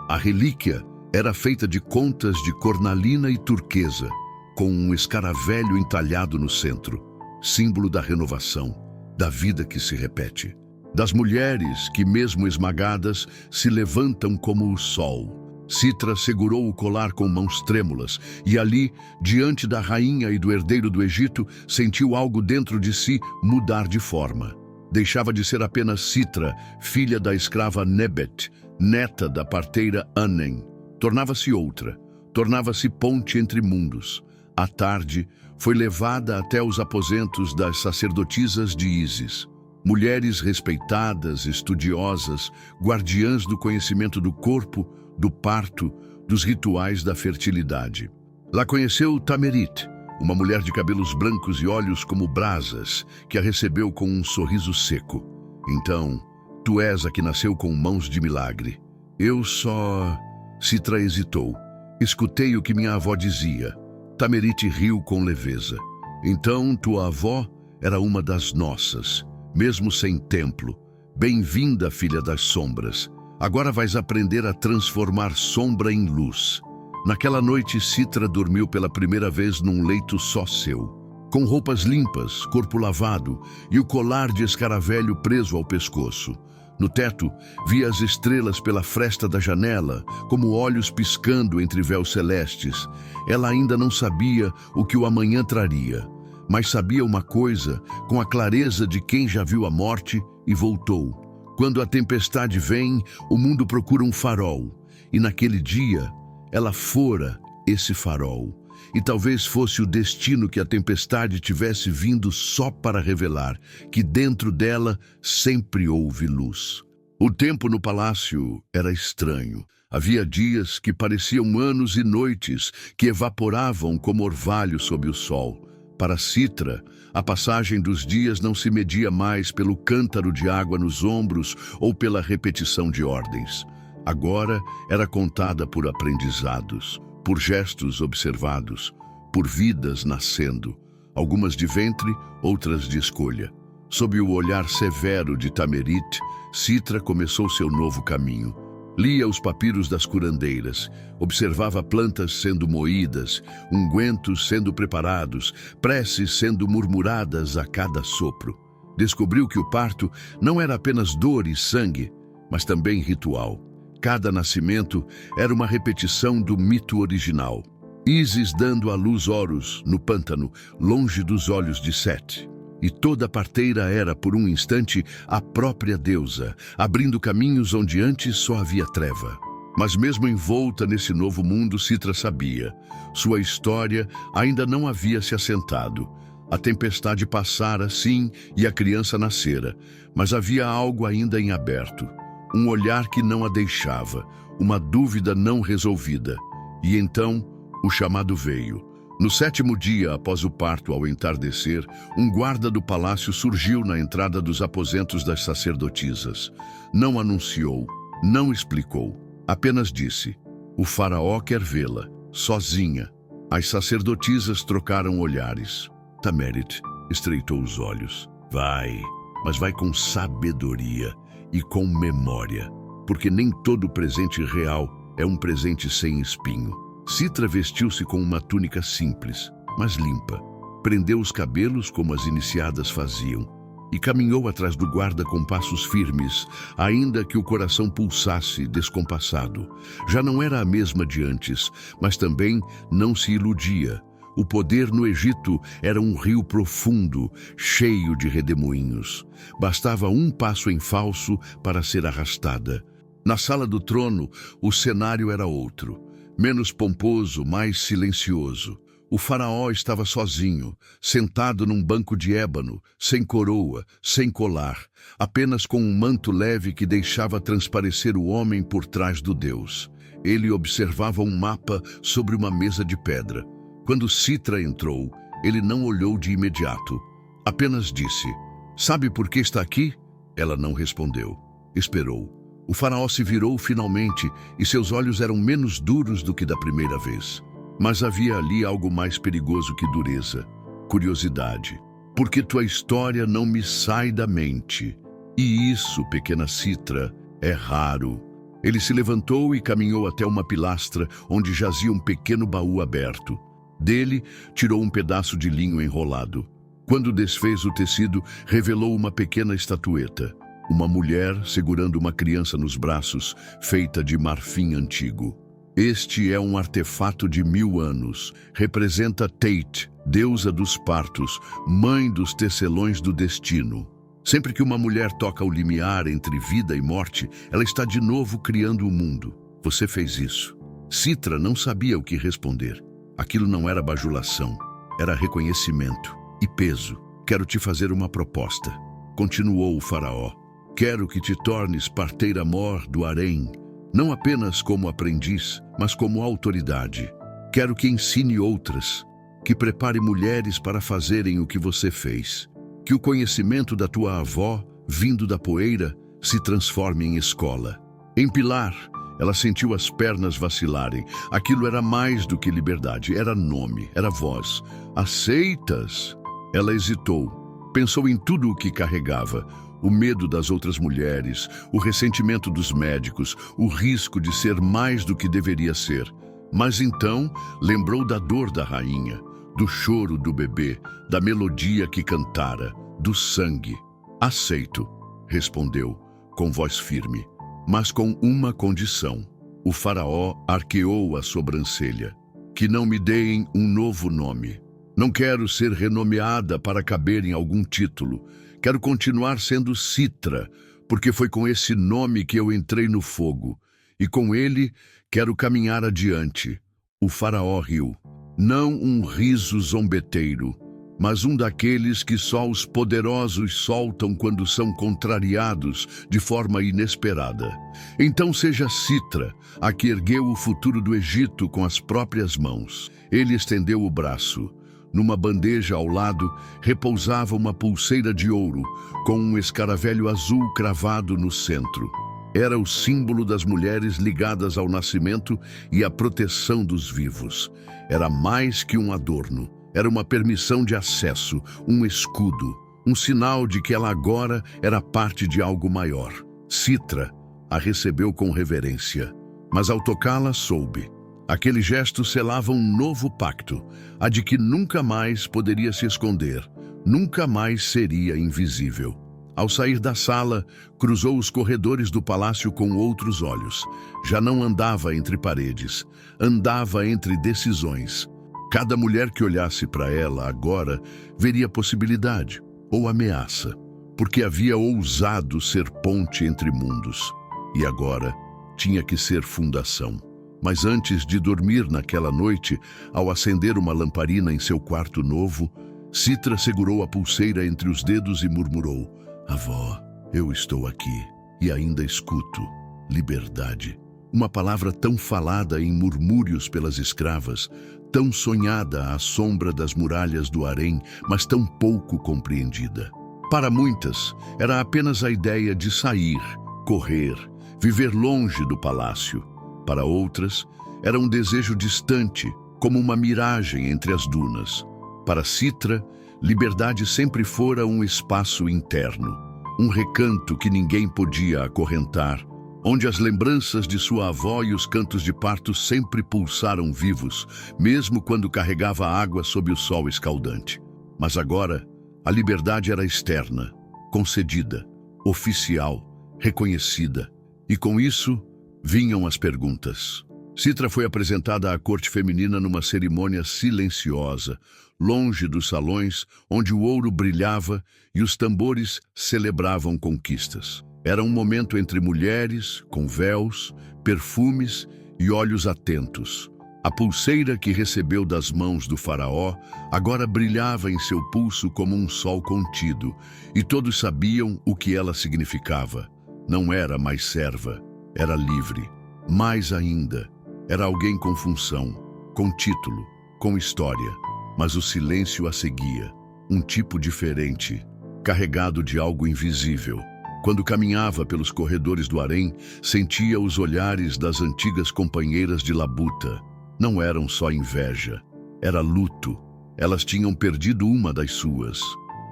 A relíquia era feita de contas de cornalina e turquesa, com um escaravelho entalhado no centro, símbolo da renovação, da vida que se repete. Das mulheres que, mesmo esmagadas, se levantam como o sol. Citra segurou o colar com mãos trêmulas e ali, diante da rainha e do herdeiro do Egito, sentiu algo dentro de si mudar de forma. Deixava de ser apenas Citra, filha da escrava Nebet, neta da parteira Anem. Tornava-se outra, tornava-se ponte entre mundos. À tarde, foi levada até os aposentos das sacerdotisas de Ísis. Mulheres respeitadas, estudiosas, guardiãs do conhecimento do corpo, do parto, dos rituais da fertilidade. Lá conheceu Tamerit, uma mulher de cabelos brancos e olhos como brasas, que a recebeu com um sorriso seco. Então, tu és a que nasceu com mãos de milagre. Eu só... Citra hesitou. Escutei o que minha avó dizia. Tamerit riu com leveza. Então, tua avó era uma das nossas, mesmo sem templo. Bem-vinda, filha das sombras. Agora vais aprender a transformar sombra em luz. Naquela noite, Citra dormiu pela primeira vez num leito só seu, com roupas limpas, corpo lavado e o colar de escaravelho preso ao pescoço. No teto, via as estrelas pela fresta da janela, como olhos piscando entre véus celestes. Ela ainda não sabia o que o amanhã traria, mas sabia uma coisa com a clareza de quem já viu a morte e voltou. Quando a tempestade vem, o mundo procura um farol, e naquele dia, ela fora esse farol. E talvez fosse o destino que a tempestade tivesse vindo só para revelar que dentro dela sempre houve luz. O tempo no palácio era estranho. Havia dias que pareciam anos e noites que evaporavam como orvalho sob o sol. Para Citra, a passagem dos dias não se media mais pelo cântaro de água nos ombros ou pela repetição de ordens. Agora era contada por aprendizados, por gestos observados, por vidas nascendo, algumas de ventre, outras de escolha. Sob o olhar severo de Tamerit, Citra começou seu novo caminho. Lia os papiros das curandeiras, observava plantas sendo moídas, ungüentos sendo preparados, preces sendo murmuradas a cada sopro. Descobriu que o parto não era apenas dor e sangue, mas também ritual. Cada nascimento era uma repetição do mito original. Ísis dando à luz Horus, no pântano, longe dos olhos de Sete. E toda parteira era, por um instante, a própria deusa, abrindo caminhos onde antes só havia treva. Mas mesmo envolta nesse novo mundo, Citra sabia. Sua história ainda não havia se assentado. A tempestade passara, sim, e a criança nascera, mas havia algo ainda em aberto. Um olhar que não a deixava, uma dúvida não resolvida. E então, o chamado veio. No 7º dia após o parto, ao entardecer, um guarda do palácio surgiu na entrada dos aposentos das sacerdotisas. Não anunciou, não explicou, apenas disse: o faraó quer vê-la, sozinha. As sacerdotisas trocaram olhares. Tamerit estreitou os olhos. Vai, mas vai com sabedoria e com memória, porque nem todo presente real é um presente sem espinho. Citra vestiu-se com uma túnica simples, mas limpa. Prendeu os cabelos como as iniciadas faziam e caminhou atrás do guarda com passos firmes, ainda que o coração pulsasse descompassado. Já não era a mesma de antes, mas também não se iludia. O poder no Egito era um rio profundo, cheio de redemoinhos. Bastava um passo em falso para ser arrastada. Na sala do trono, o cenário era outro, menos pomposo, mais silencioso. O faraó estava sozinho, sentado num banco de ébano, sem coroa, sem colar, apenas com um manto leve que deixava transparecer o homem por trás do Deus. Ele observava um mapa sobre uma mesa de pedra. Quando Citra entrou, ele não olhou de imediato. Apenas disse: "Sabe por que está aqui?" Ela não respondeu. Esperou. O faraó se virou finalmente e seus olhos eram menos duros do que da primeira vez. Mas havia ali algo mais perigoso que dureza: curiosidade. Porque tua história não me sai da mente. E isso, pequena Citra, é raro. Ele se levantou e caminhou até uma pilastra onde jazia um pequeno baú aberto. Dele, tirou um pedaço de linho enrolado. Quando desfez o tecido, revelou uma pequena estatueta. Uma mulher segurando uma criança nos braços, feita de marfim antigo. Este é um artefato de 1000 anos. Representa Tate, deusa dos partos, mãe dos tecelões do destino. Sempre que uma mulher toca o limiar entre vida e morte, ela está de novo criando o mundo. Você fez isso. Citra não sabia o que responder. Aquilo não era bajulação, era reconhecimento e peso. Quero te fazer uma proposta, continuou o faraó. Quero que te tornes parteira-mor do harém, não apenas como aprendiz, mas como autoridade. Quero que ensine outras, que prepare mulheres para fazerem o que você fez. Que o conhecimento da tua avó, vindo da poeira, se transforme em escola. Em Pilar, ela sentiu as pernas vacilarem. Aquilo era mais do que liberdade, era nome, era voz. Aceitas? Ela hesitou, pensou em tudo o que carregava. O medo das outras mulheres, o ressentimento dos médicos, o risco de ser mais do que deveria ser. Mas então lembrou da dor da rainha, do choro do bebê, da melodia que cantara, do sangue. Aceito, respondeu, com voz firme, mas com uma condição. O faraó arqueou a sobrancelha. Que não me deem um novo nome. Não quero ser renomeada para caber em algum título. Quero continuar sendo Citra, porque foi com esse nome que eu entrei no fogo. E com ele quero caminhar adiante. O faraó riu. Não um riso zombeteiro, mas um daqueles que só os poderosos soltam quando são contrariados de forma inesperada. Então seja Citra, a que ergueu o futuro do Egito com as próprias mãos. Ele estendeu o braço. Numa bandeja ao lado, repousava uma pulseira de ouro, com um escaravelho azul cravado no centro. Era o símbolo das mulheres ligadas ao nascimento e à proteção dos vivos. Era mais que um adorno. Era uma permissão de acesso, um escudo, um sinal de que ela agora era parte de algo maior. Citra a recebeu com reverência, mas ao tocá-la soube. Aquele gesto selava um novo pacto, a de que nunca mais poderia se esconder, nunca mais seria invisível. Ao sair da sala, cruzou os corredores do palácio com outros olhos. Já não andava entre paredes, andava entre decisões. Cada mulher que olhasse para ela agora veria possibilidade ou ameaça, porque havia ousado ser ponte entre mundos. E agora tinha que ser fundação. Mas antes de dormir naquela noite, ao acender uma lamparina em seu quarto novo, Citra segurou a pulseira entre os dedos e murmurou: "Avó, eu estou aqui e ainda escuto. Liberdade." Uma palavra tão falada em murmúrios pelas escravas, tão sonhada à sombra das muralhas do harém, mas tão pouco compreendida. Para muitas, era apenas a ideia de sair, correr, viver longe do palácio. Para outras, era um desejo distante, como uma miragem entre as dunas. Para Citra, liberdade sempre fora um espaço interno. um recanto que ninguém podia acorrentar, onde as lembranças de sua avó e os cantos de parto sempre pulsaram vivos, mesmo quando carregava água sob o sol escaldante. Mas agora, a liberdade era externa, concedida, oficial, reconhecida. E com isso, vinham as perguntas. Citra foi apresentada à corte feminina numa cerimônia silenciosa, longe dos salões onde o ouro brilhava e os tambores celebravam conquistas. Era um momento entre mulheres, com véus, perfumes e olhos atentos. A pulseira que recebeu das mãos do faraó agora brilhava em seu pulso como um sol contido, e todos sabiam o que ela significava. Não era mais serva, era livre. Mais ainda, era alguém com função, com título, com história. Mas o silêncio a seguia, um tipo diferente, carregado de algo invisível. Quando caminhava pelos corredores do harém, sentia os olhares das antigas companheiras de labuta. Não eram só inveja, era luto. Elas tinham perdido uma das suas.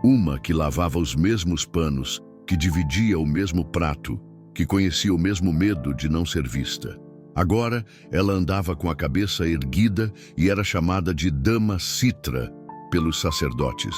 Uma que lavava os mesmos panos, que dividia o mesmo prato, que conhecia o mesmo medo de não ser vista. Agora, ela andava com a cabeça erguida e era chamada de Dama Citra pelos sacerdotes.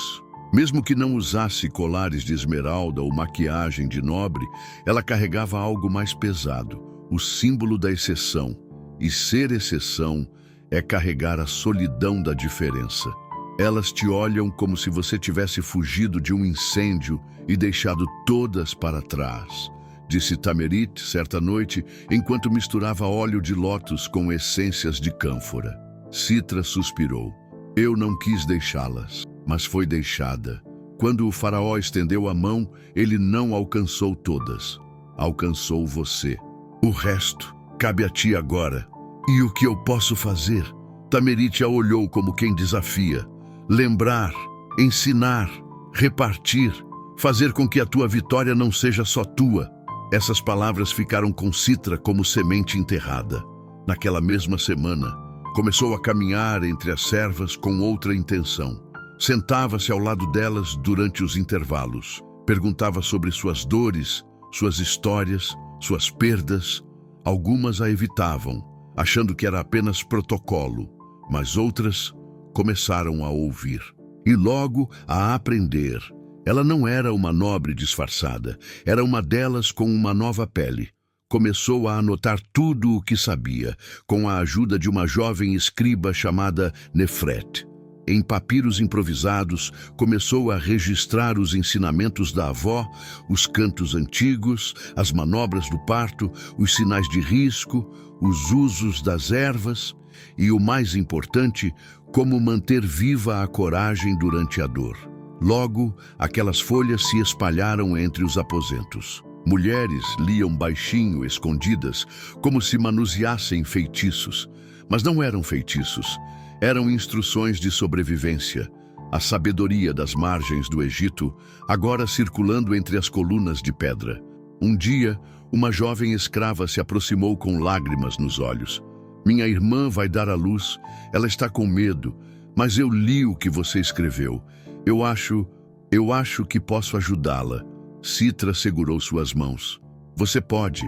Mesmo que não usasse colares de esmeralda ou maquiagem de nobre, ela carregava algo mais pesado, o símbolo da exceção. E ser exceção é carregar a solidão da diferença. Elas te olham como se você tivesse fugido de um incêndio e deixado todas para trás, disse Tamerit certa noite, enquanto misturava óleo de lótus com essências de cânfora. Citra suspirou. Eu não quis deixá-las, mas foi deixada. Quando o faraó estendeu a mão, ele não alcançou todas. Alcançou você. O resto cabe a ti agora. E o que eu posso fazer? Tamerit a olhou como quem desafia. Lembrar, ensinar, repartir, fazer com que a tua vitória não seja só tua. Essas palavras ficaram com Citra como semente enterrada. Naquela mesma semana, começou a caminhar entre as servas com outra intenção. Sentava-se ao lado delas durante os intervalos. Perguntava sobre suas dores, suas histórias, suas perdas. Algumas a evitavam, achando que era apenas protocolo, mas outras começaram a ouvir. E logo a aprender. Ela não era uma nobre disfarçada, era uma delas com uma nova pele. Começou a anotar tudo o que sabia, com a ajuda de uma jovem escriba chamada Nefret. Em papiros improvisados, começou a registrar os ensinamentos da avó, os cantos antigos, as manobras do parto, os sinais de risco, os usos das ervas e, o mais importante, como manter viva a coragem durante a dor. Logo, aquelas folhas se espalharam entre os aposentos. Mulheres liam baixinho, escondidas, como se manuseassem feitiços. Mas não eram feitiços, eram instruções de sobrevivência. A sabedoria das margens do Egito, agora circulando entre as colunas de pedra. Um dia, uma jovem escrava se aproximou com lágrimas nos olhos. Minha irmã vai dar à luz, ela está com medo, mas eu li o que você escreveu. Eu acho que posso ajudá-la. Citra segurou suas mãos. Você pode,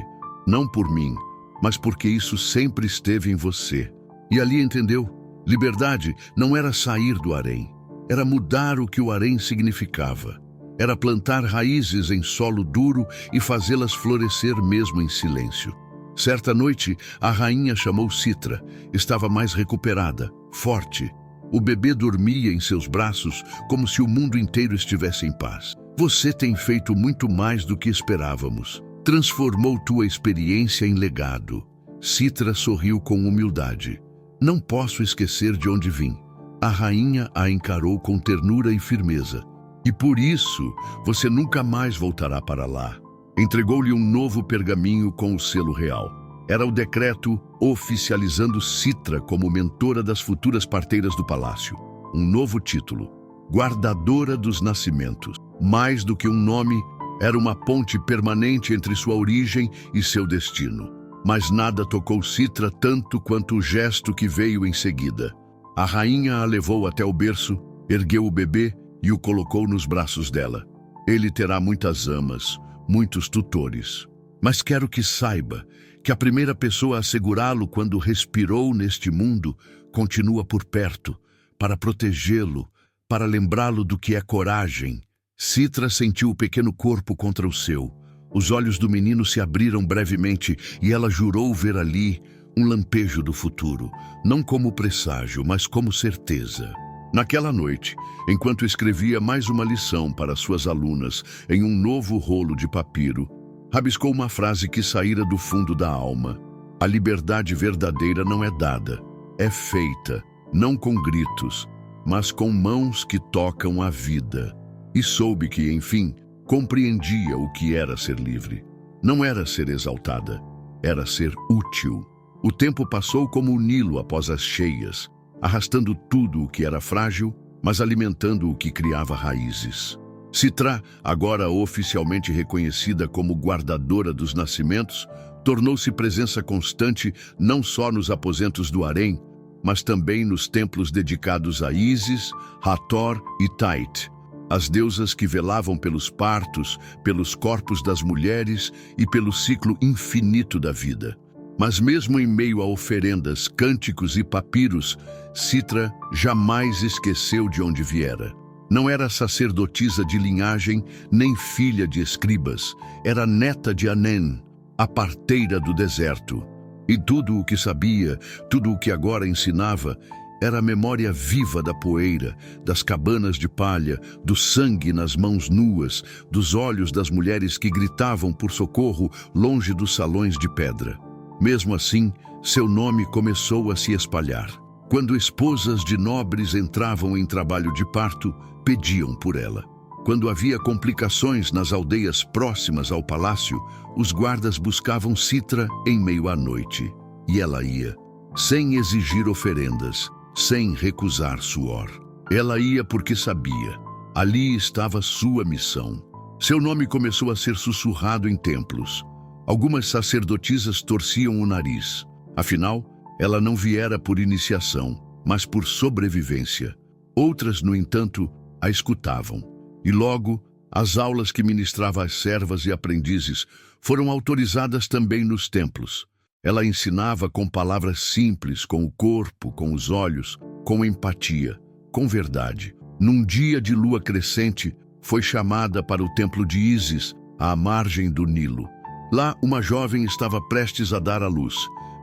não por mim, mas porque isso sempre esteve em você. E ali entendeu. Liberdade não era sair do harém, era mudar o que o harém significava. Era plantar raízes em solo duro e fazê-las florescer mesmo em silêncio. Certa noite, a rainha chamou Citra. Estava mais recuperada, forte. O bebê dormia em seus braços como se o mundo inteiro estivesse em paz. Você tem feito muito mais do que esperávamos. Transformou tua experiência em legado. Citra sorriu com humildade. Não posso esquecer de onde vim. A rainha a encarou com ternura e firmeza. E por isso, você nunca mais voltará para lá. Entregou-lhe um novo pergaminho com o selo real. Era o decreto oficializando Citra como mentora das futuras parteiras do palácio. Um novo título, guardadora dos nascimentos. Mais do que um nome, era uma ponte permanente entre sua origem e seu destino. Mas nada tocou Citra tanto quanto o gesto que veio em seguida. A rainha a levou até o berço, ergueu o bebê e o colocou nos braços dela. Ele terá muitas amas, muitos tutores. Mas quero que saiba que a primeira pessoa a segurá-lo quando respirou neste mundo continua por perto, para protegê-lo, para lembrá-lo do que é coragem. Citra sentiu o pequeno corpo contra o seu. Os olhos do menino se abriram brevemente e ela jurou ver ali um lampejo do futuro, não como presságio, mas como certeza. Naquela noite, enquanto escrevia mais uma lição para suas alunas em um novo rolo de papiro, rabiscou uma frase que saíra do fundo da alma. A liberdade verdadeira não é dada, é feita, não com gritos, mas com mãos que tocam a vida. E soube que, enfim, compreendia o que era ser livre. Não era ser exaltada, era ser útil. O tempo passou como o Nilo após as cheias, arrastando tudo o que era frágil, mas alimentando o que criava raízes. Citra, agora oficialmente reconhecida como guardadora dos nascimentos, tornou-se presença constante não só nos aposentos do harém, mas também nos templos dedicados a Ísis, Hathor e Tait, as deusas que velavam pelos partos, pelos corpos das mulheres e pelo ciclo infinito da vida. Mas mesmo em meio a oferendas, cânticos e papiros, Citra jamais esqueceu de onde viera. Não era sacerdotisa de linhagem, nem filha de escribas. Era neta de Anen, a parteira do deserto. E tudo o que sabia, tudo o que agora ensinava, era a memória viva da poeira, das cabanas de palha, do sangue nas mãos nuas, dos olhos das mulheres que gritavam por socorro longe dos salões de pedra. Mesmo assim, seu nome começou a se espalhar. Quando esposas de nobres entravam em trabalho de parto, pediam por ela. Quando havia complicações nas aldeias próximas ao palácio, os guardas buscavam Citra em meio à noite. E ela ia, sem exigir oferendas, sem recusar suor. Ela ia porque sabia. Ali estava sua missão. Seu nome começou a ser sussurrado em templos. Algumas sacerdotisas torciam o nariz. Afinal, ela não viera por iniciação, mas por sobrevivência. Outras, no entanto, a escutavam. E logo, as aulas que ministrava às servas e aprendizes foram autorizadas também nos templos. Ela ensinava com palavras simples, com o corpo, com os olhos, com empatia, com verdade. Num dia de lua crescente, foi chamada para o templo de Ísis, à margem do Nilo. Lá, uma jovem estava prestes a dar à luz,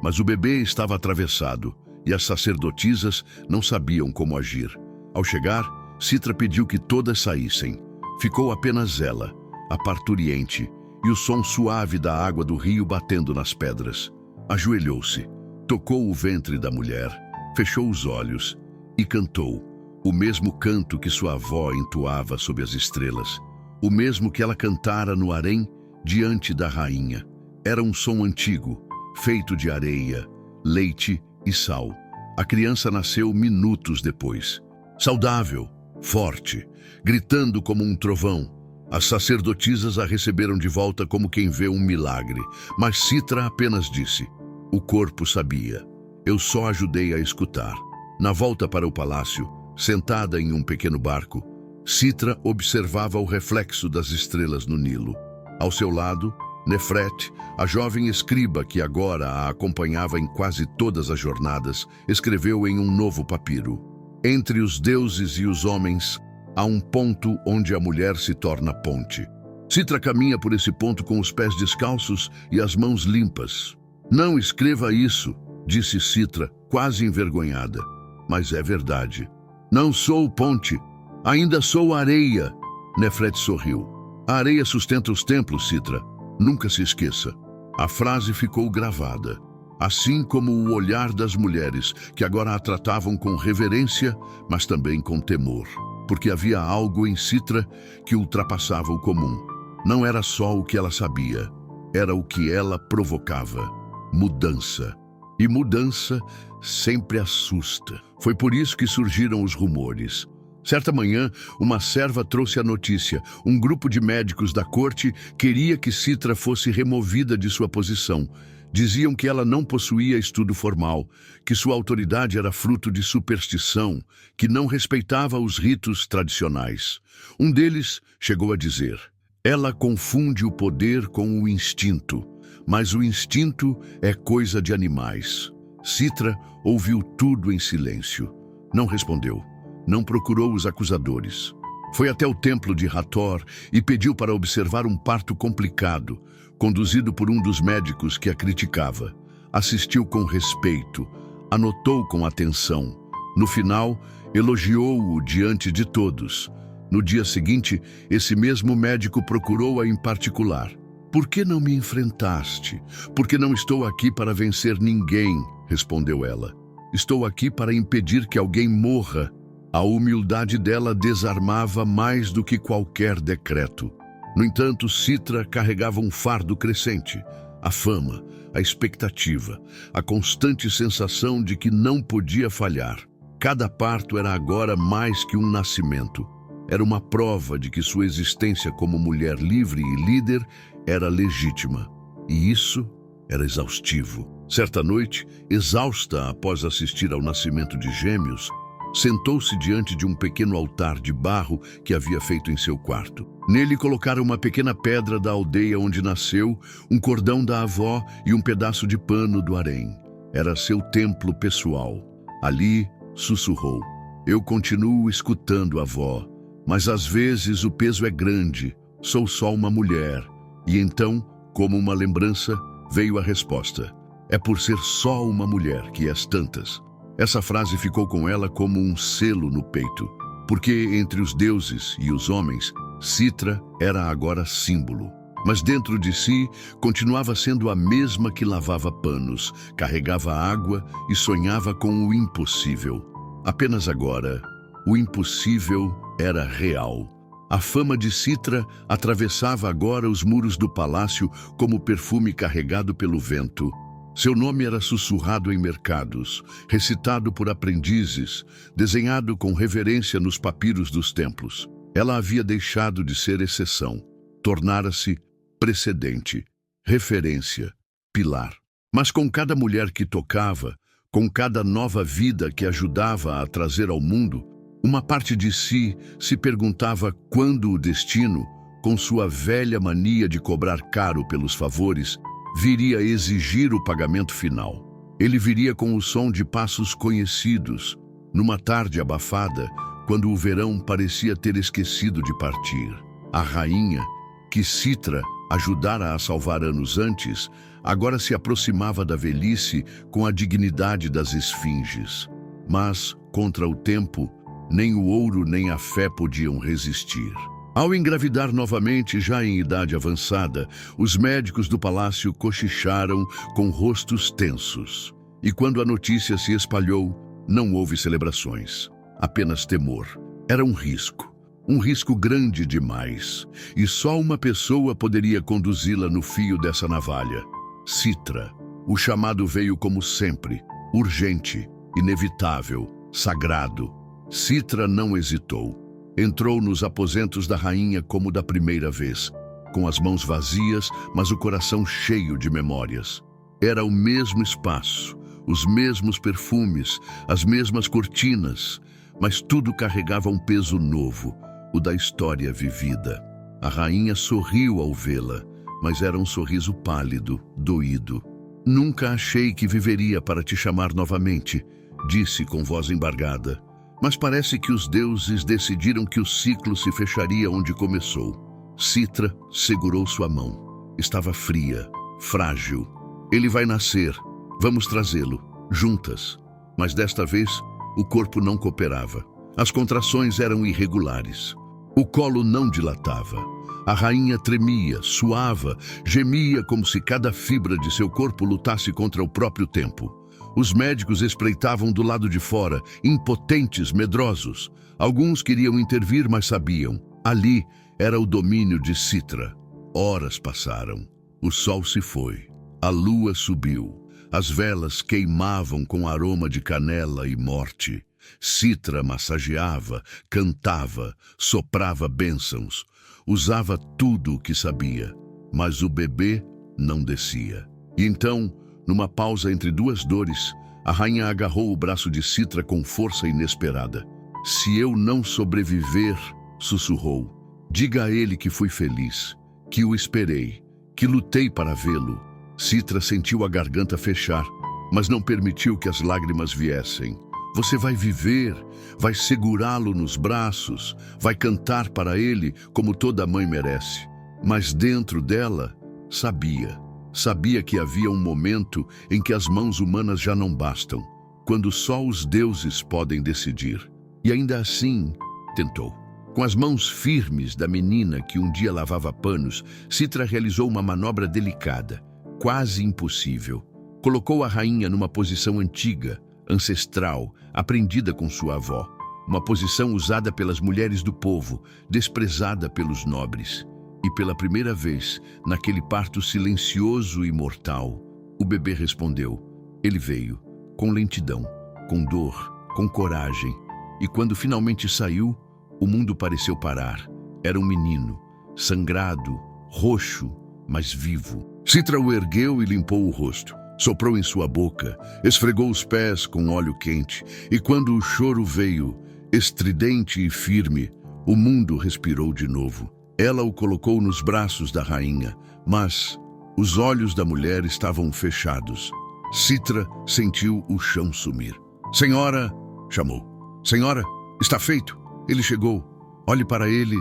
mas o bebê estava atravessado e as sacerdotisas não sabiam como agir. Ao chegar, Citra pediu que todas saíssem. Ficou apenas ela, a parturiente, e o som suave da água do rio batendo nas pedras. Ajoelhou-se, tocou o ventre da mulher, fechou os olhos e cantou, o mesmo canto que sua avó entoava sob as estrelas, o mesmo que ela cantara no harém diante da rainha. Era um som antigo, feito de areia, leite e sal. A criança nasceu minutos depois. Saudável, forte, gritando como um trovão. As sacerdotisas a receberam de volta como quem vê um milagre, mas Citra apenas disse: o corpo sabia. Eu só ajudei a escutar. Na volta para o palácio, sentada em um pequeno barco, Citra observava o reflexo das estrelas no Nilo. Ao seu lado, Nefret, a jovem escriba que agora a acompanhava em quase todas as jornadas, escreveu em um novo papiro: entre os deuses e os homens, há um ponto onde a mulher se torna ponte. Citra caminha por esse ponto com os pés descalços e as mãos limpas. Não escreva isso, disse Citra, quase envergonhada. Mas é verdade. Não sou ponte, ainda sou areia. Nefret sorriu. A areia sustenta os templos, Citra. Nunca se esqueça. A frase ficou gravada, assim como o olhar das mulheres, que agora a tratavam com reverência, mas também com temor, porque havia algo em Citra que ultrapassava o comum. Não era só o que ela sabia, era o que ela provocava: mudança. E mudança sempre assusta. Foi por isso que surgiram os rumores. Certa manhã, uma serva trouxe a notícia. Um grupo de médicos da corte queria que Citra fosse removida de sua posição. Diziam que ela não possuía estudo formal, que sua autoridade era fruto de superstição, que não respeitava os ritos tradicionais. Um deles chegou a dizer: ela confunde o poder com o instinto, mas o instinto é coisa de animais. Citra ouviu tudo em silêncio. Não respondeu. Não procurou os acusadores. Foi até o templo de Hathor e pediu para observar um parto complicado, conduzido por um dos médicos que a criticava. Assistiu com respeito, anotou com atenção. No final, elogiou-o diante de todos. No dia seguinte, esse mesmo médico procurou-a em particular. Por que não me enfrentaste? Porque não estou aqui para vencer ninguém, respondeu ela. Estou aqui para impedir que alguém morra. A humildade dela desarmava mais do que qualquer decreto. No entanto, Citra carregava um fardo crescente: a fama, a expectativa, a constante sensação de que não podia falhar. Cada parto era agora mais que um nascimento. Era uma prova de que sua existência como mulher livre e líder era legítima. E isso era exaustivo. Certa noite, exausta após assistir ao nascimento de gêmeos, sentou-se diante de um pequeno altar de barro que havia feito em seu quarto. Nele colocara uma pequena pedra da aldeia onde nasceu, um cordão da avó e um pedaço de pano do harém. Era seu templo pessoal. Ali, sussurrou: eu continuo escutando a avó, mas às vezes o peso é grande, sou só uma mulher. E então, como uma lembrança, veio a resposta: é por ser só uma mulher que és tantas. Essa frase ficou com ela como um selo no peito, porque entre os deuses e os homens, Citra era agora símbolo. Mas dentro de si, continuava sendo a mesma que lavava panos, carregava água e sonhava com o impossível. Apenas agora, o impossível era real. A fama de Citra atravessava agora os muros do palácio como perfume carregado pelo vento. Seu nome era sussurrado em mercados, recitado por aprendizes, desenhado com reverência nos papiros dos templos. Ela havia deixado de ser exceção, tornara-se precedente, referência, pilar. Mas com cada mulher que tocava, com cada nova vida que ajudava a trazer ao mundo, uma parte de si se perguntava quando o destino, com sua velha mania de cobrar caro pelos favores, viria exigir o pagamento final. Ele viria com o som de passos conhecidos, numa tarde abafada, quando o verão parecia ter esquecido de partir. A rainha, que Citra ajudara a salvar anos antes, agora se aproximava da velhice com a dignidade das esfinges. Mas, contra o tempo, nem o ouro nem a fé podiam resistir. Ao engravidar novamente, já em idade avançada, os médicos do palácio cochicharam com rostos tensos. E quando a notícia se espalhou, não houve celebrações, apenas temor. Era um risco grande demais, e só uma pessoa poderia conduzi-la no fio dessa navalha: Citra. O chamado veio como sempre, urgente, inevitável, sagrado. Citra não hesitou. Entrou nos aposentos da rainha como da primeira vez, com as mãos vazias, mas o coração cheio de memórias. Era o mesmo espaço, os mesmos perfumes, as mesmas cortinas, mas tudo carregava um peso novo, o da história vivida. A rainha sorriu ao vê-la, mas era um sorriso pálido, doído. Nunca achei que viveria para te chamar novamente, disse com voz embargada. Mas parece que os deuses decidiram que o ciclo se fecharia onde começou. Citra segurou sua mão. Estava fria, frágil. Ele vai nascer. Vamos trazê-lo, juntas. Mas desta vez, o corpo não cooperava. As contrações eram irregulares. O colo não dilatava. A rainha tremia, suava, gemia como se cada fibra de seu corpo lutasse contra o próprio tempo. Os médicos espreitavam do lado de fora, impotentes, medrosos. Alguns queriam intervir, mas sabiam. Ali era o domínio de Citra. Horas passaram. O sol se foi. A lua subiu. As velas queimavam com aroma de canela e morte. Citra massageava, cantava, soprava bênçãos. Usava tudo o que sabia. Mas o bebê não descia. E então, Numa pausa entre duas dores, a rainha agarrou o braço de Citra com força inesperada. Se eu não sobreviver, sussurrou, diga a ele que fui feliz, que o esperei, que lutei para vê-lo. Citra sentiu a garganta fechar, mas não permitiu que as lágrimas viessem. Você vai viver, vai segurá-lo nos braços, vai cantar para ele como toda mãe merece. Mas dentro dela, sabia que havia um momento em que as mãos humanas já não bastam, quando só os deuses podem decidir. E ainda assim, tentou. Com as mãos firmes da menina que um dia lavava panos, Citra realizou uma manobra delicada, quase impossível. Colocou a rainha numa posição antiga, ancestral, aprendida com sua avó. Uma posição usada pelas mulheres do povo, desprezada pelos nobres. E pela primeira vez, naquele parto silencioso e mortal, o bebê respondeu. Ele veio, com lentidão, com dor, com coragem. E quando finalmente saiu, o mundo pareceu parar. Era um menino, sangrado, roxo, mas vivo. Citra o ergueu e limpou o rosto. Soprou em sua boca, esfregou os pés com óleo quente, e quando o choro veio, estridente e firme, o mundo respirou de novo. Ela o colocou nos braços da rainha, mas os olhos da mulher estavam fechados. Citra sentiu o chão sumir. Senhora, chamou. Senhora, está feito. Ele chegou. Olhe para ele.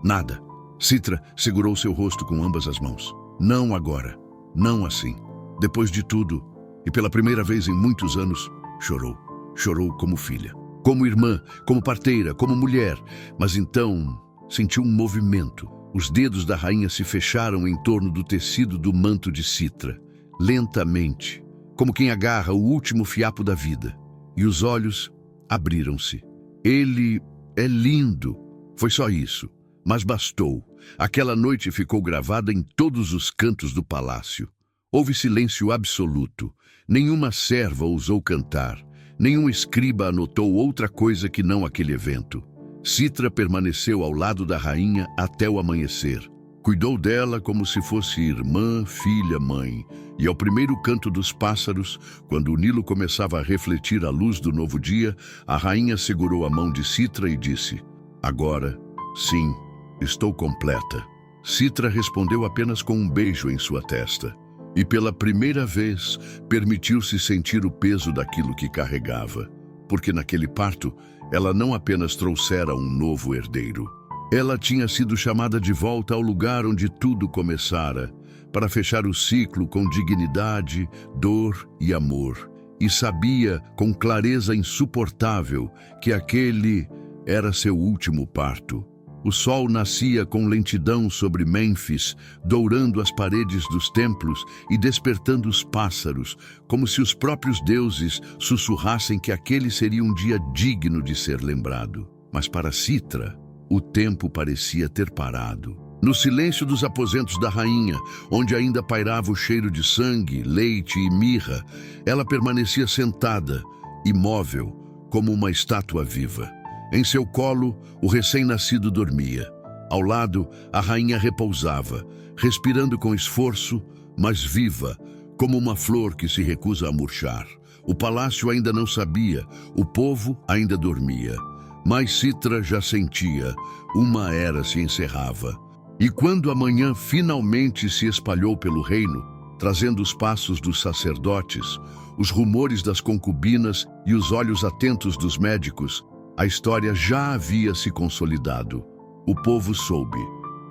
Nada. Citra segurou seu rosto com ambas as mãos. Não agora. Não assim. Depois de tudo, e pela primeira vez em muitos anos, chorou. Chorou como filha, como irmã, como parteira, como mulher. Mas então sentiu um movimento. Os dedos da rainha se fecharam em torno do tecido do manto de Citra, lentamente, como quem agarra o último fiapo da vida. E os olhos abriram-se. Ele é lindo. Foi só isso. Mas bastou. Aquela noite ficou gravada em todos os cantos do palácio. Houve silêncio absoluto. Nenhuma serva ousou cantar. Nenhum escriba anotou outra coisa que não aquele evento. Citra permaneceu ao lado da rainha até o amanhecer. Cuidou dela como se fosse irmã, filha, mãe. E ao primeiro canto dos pássaros, quando o Nilo começava a refletir a luz do novo dia, a rainha segurou a mão de Citra e disse, agora, sim, estou completa. Citra respondeu apenas com um beijo em sua testa. E pela primeira vez, permitiu-se sentir o peso daquilo que carregava. Porque naquele parto, ela não apenas trouxera um novo herdeiro. Ela tinha sido chamada de volta ao lugar onde tudo começara, para fechar o ciclo com dignidade, dor e amor. E sabia, com clareza insuportável, que aquele era seu último parto. O sol nascia com lentidão sobre Mênfis, dourando as paredes dos templos e despertando os pássaros, como se os próprios deuses sussurrassem que aquele seria um dia digno de ser lembrado. Mas para Citra, o tempo parecia ter parado. No silêncio dos aposentos da rainha, onde ainda pairava o cheiro de sangue, leite e mirra, ela permanecia sentada, imóvel, como uma estátua viva. Em seu colo, o recém-nascido dormia. Ao lado, a rainha repousava, respirando com esforço, mas viva, como uma flor que se recusa a murchar. O palácio ainda não sabia, o povo ainda dormia. Mas Citra já sentia, uma era se encerrava. E quando a manhã finalmente se espalhou pelo reino, trazendo os passos dos sacerdotes, os rumores das concubinas e os olhos atentos dos médicos, a história já havia se consolidado. O povo soube,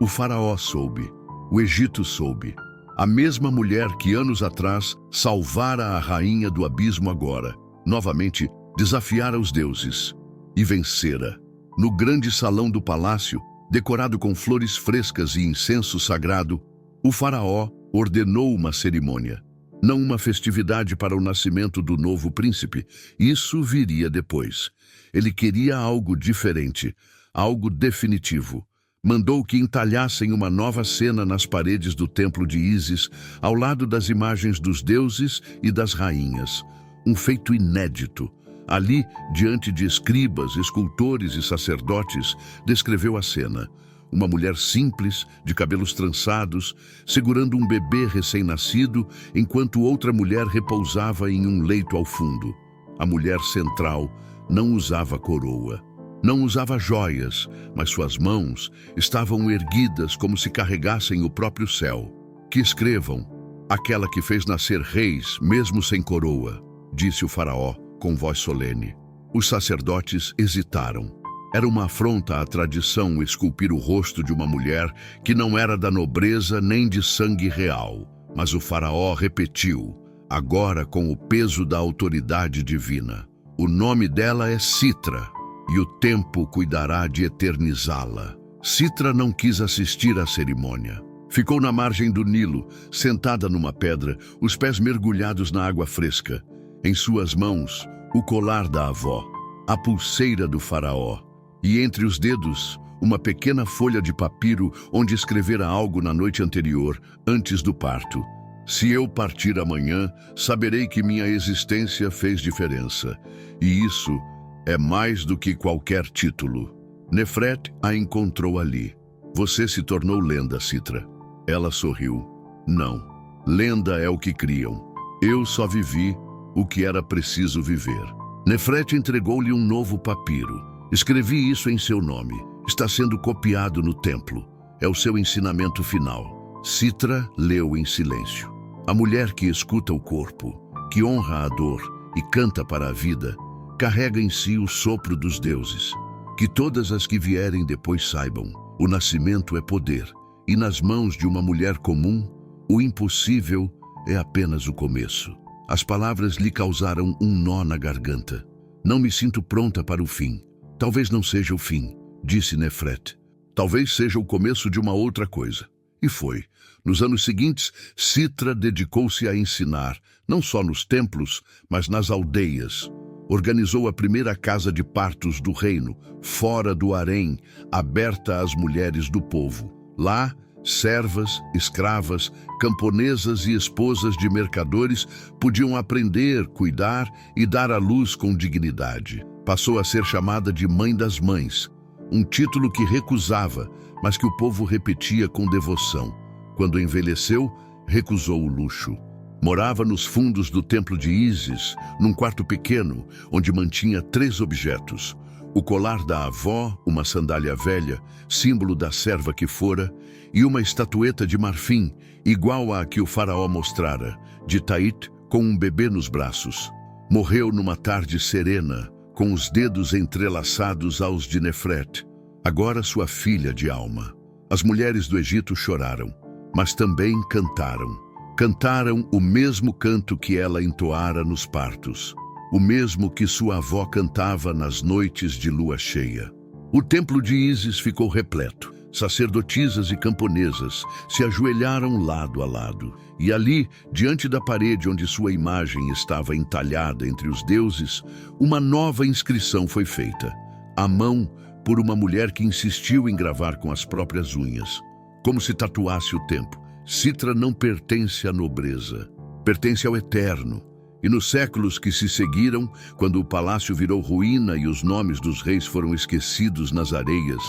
o faraó soube, o Egito soube. A mesma mulher que anos atrás salvara a rainha do abismo agora, novamente desafiara os deuses e vencera. No grande salão do palácio, decorado com flores frescas e incenso sagrado, o faraó ordenou uma cerimônia. Não uma festividade para o nascimento do novo príncipe, isso viria depois. Ele queria algo diferente, algo definitivo. Mandou que entalhassem uma nova cena nas paredes do templo de Ísis, ao lado das imagens dos deuses e das rainhas. Um feito inédito. Ali, diante de escribas, escultores e sacerdotes, descreveu a cena. uma mulher simples, de cabelos trançados, segurando um bebê recém-nascido, enquanto outra mulher repousava em um leito ao fundo. A mulher central não usava coroa. Não usava joias, mas suas mãos estavam erguidas como se carregassem o próprio céu. Que escrevam: aquela que fez nascer reis, mesmo sem coroa, disse o faraó com voz solene. Os sacerdotes hesitaram. Era uma afronta à tradição esculpir o rosto de uma mulher que não era da nobreza nem de sangue real. Mas o faraó repetiu, agora com o peso da autoridade divina. O nome dela é Citra, e o tempo cuidará de eternizá-la. Citra não quis assistir à cerimônia. Ficou na margem do Nilo, sentada numa pedra, os pés mergulhados na água fresca. Em suas mãos, o colar da avó, a pulseira do faraó, e entre os dedos, uma pequena folha de papiro onde escrevera algo na noite anterior, antes do parto. Se eu partir amanhã, saberei que minha existência fez diferença, e isso é mais do que qualquer título. Nefret a encontrou ali. Você se tornou lenda, Citra. Ela sorriu. Não, lenda é o que criam. Eu só vivi o que era preciso viver. Nefret entregou-lhe um novo papiro. Escrevi isso em seu nome. Está sendo copiado no templo. É o seu ensinamento final. Citra leu em silêncio. A mulher que escuta o corpo, que honra a dor e canta para a vida, carrega em si o sopro dos deuses. Que todas as que vierem depois saibam, o nascimento é poder, e nas mãos de uma mulher comum, o impossível é apenas o começo. As palavras lhe causaram um nó na garganta. Não me sinto pronta para o fim. Talvez não seja o fim, disse Nefret. Talvez seja o começo de uma outra coisa. E foi. Nos anos seguintes, Citra dedicou-se a ensinar, não só nos templos, mas nas aldeias. Organizou a primeira casa de partos do reino, fora do harém, aberta às mulheres do povo. Lá, servas, escravas, camponesas e esposas de mercadores podiam aprender, cuidar e dar à luz com dignidade. Passou a ser chamada de Mãe das Mães, um título que recusava, mas que o povo repetia com devoção. Quando envelheceu, recusou o luxo. Morava nos fundos do templo de Ísis, num quarto pequeno, onde mantinha 3 objetos. O colar da avó, uma sandália velha, símbolo da serva que fora, e uma estatueta de marfim, igual à que o faraó mostrara, de Tait, com um bebê nos braços. Morreu numa tarde serena, com os dedos entrelaçados aos de Nefret, agora sua filha de alma. As mulheres do Egito choraram, mas também cantaram. Cantaram o mesmo canto que ela entoara nos partos, o mesmo que sua avó cantava nas noites de lua cheia. O templo de Ísis ficou repleto. Sacerdotisas e camponesas se ajoelharam lado a lado, e ali, diante da parede onde sua imagem estava entalhada entre os deuses, uma nova inscrição foi feita, à mão por uma mulher que insistiu em gravar com as próprias unhas, como se tatuasse o tempo. Citra não pertence à nobreza, pertence ao eterno. E nos séculos que se seguiram, quando o palácio virou ruína e os nomes dos reis foram esquecidos nas areias,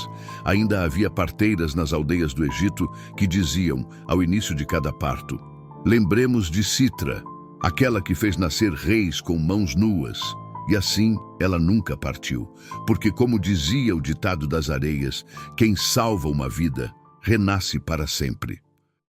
ainda havia parteiras nas aldeias do Egito que diziam, ao início de cada parto, lembremos de Citra, aquela que fez nascer reis com mãos nuas. E assim ela nunca partiu, porque como dizia o ditado das areias, quem salva uma vida, renasce para sempre.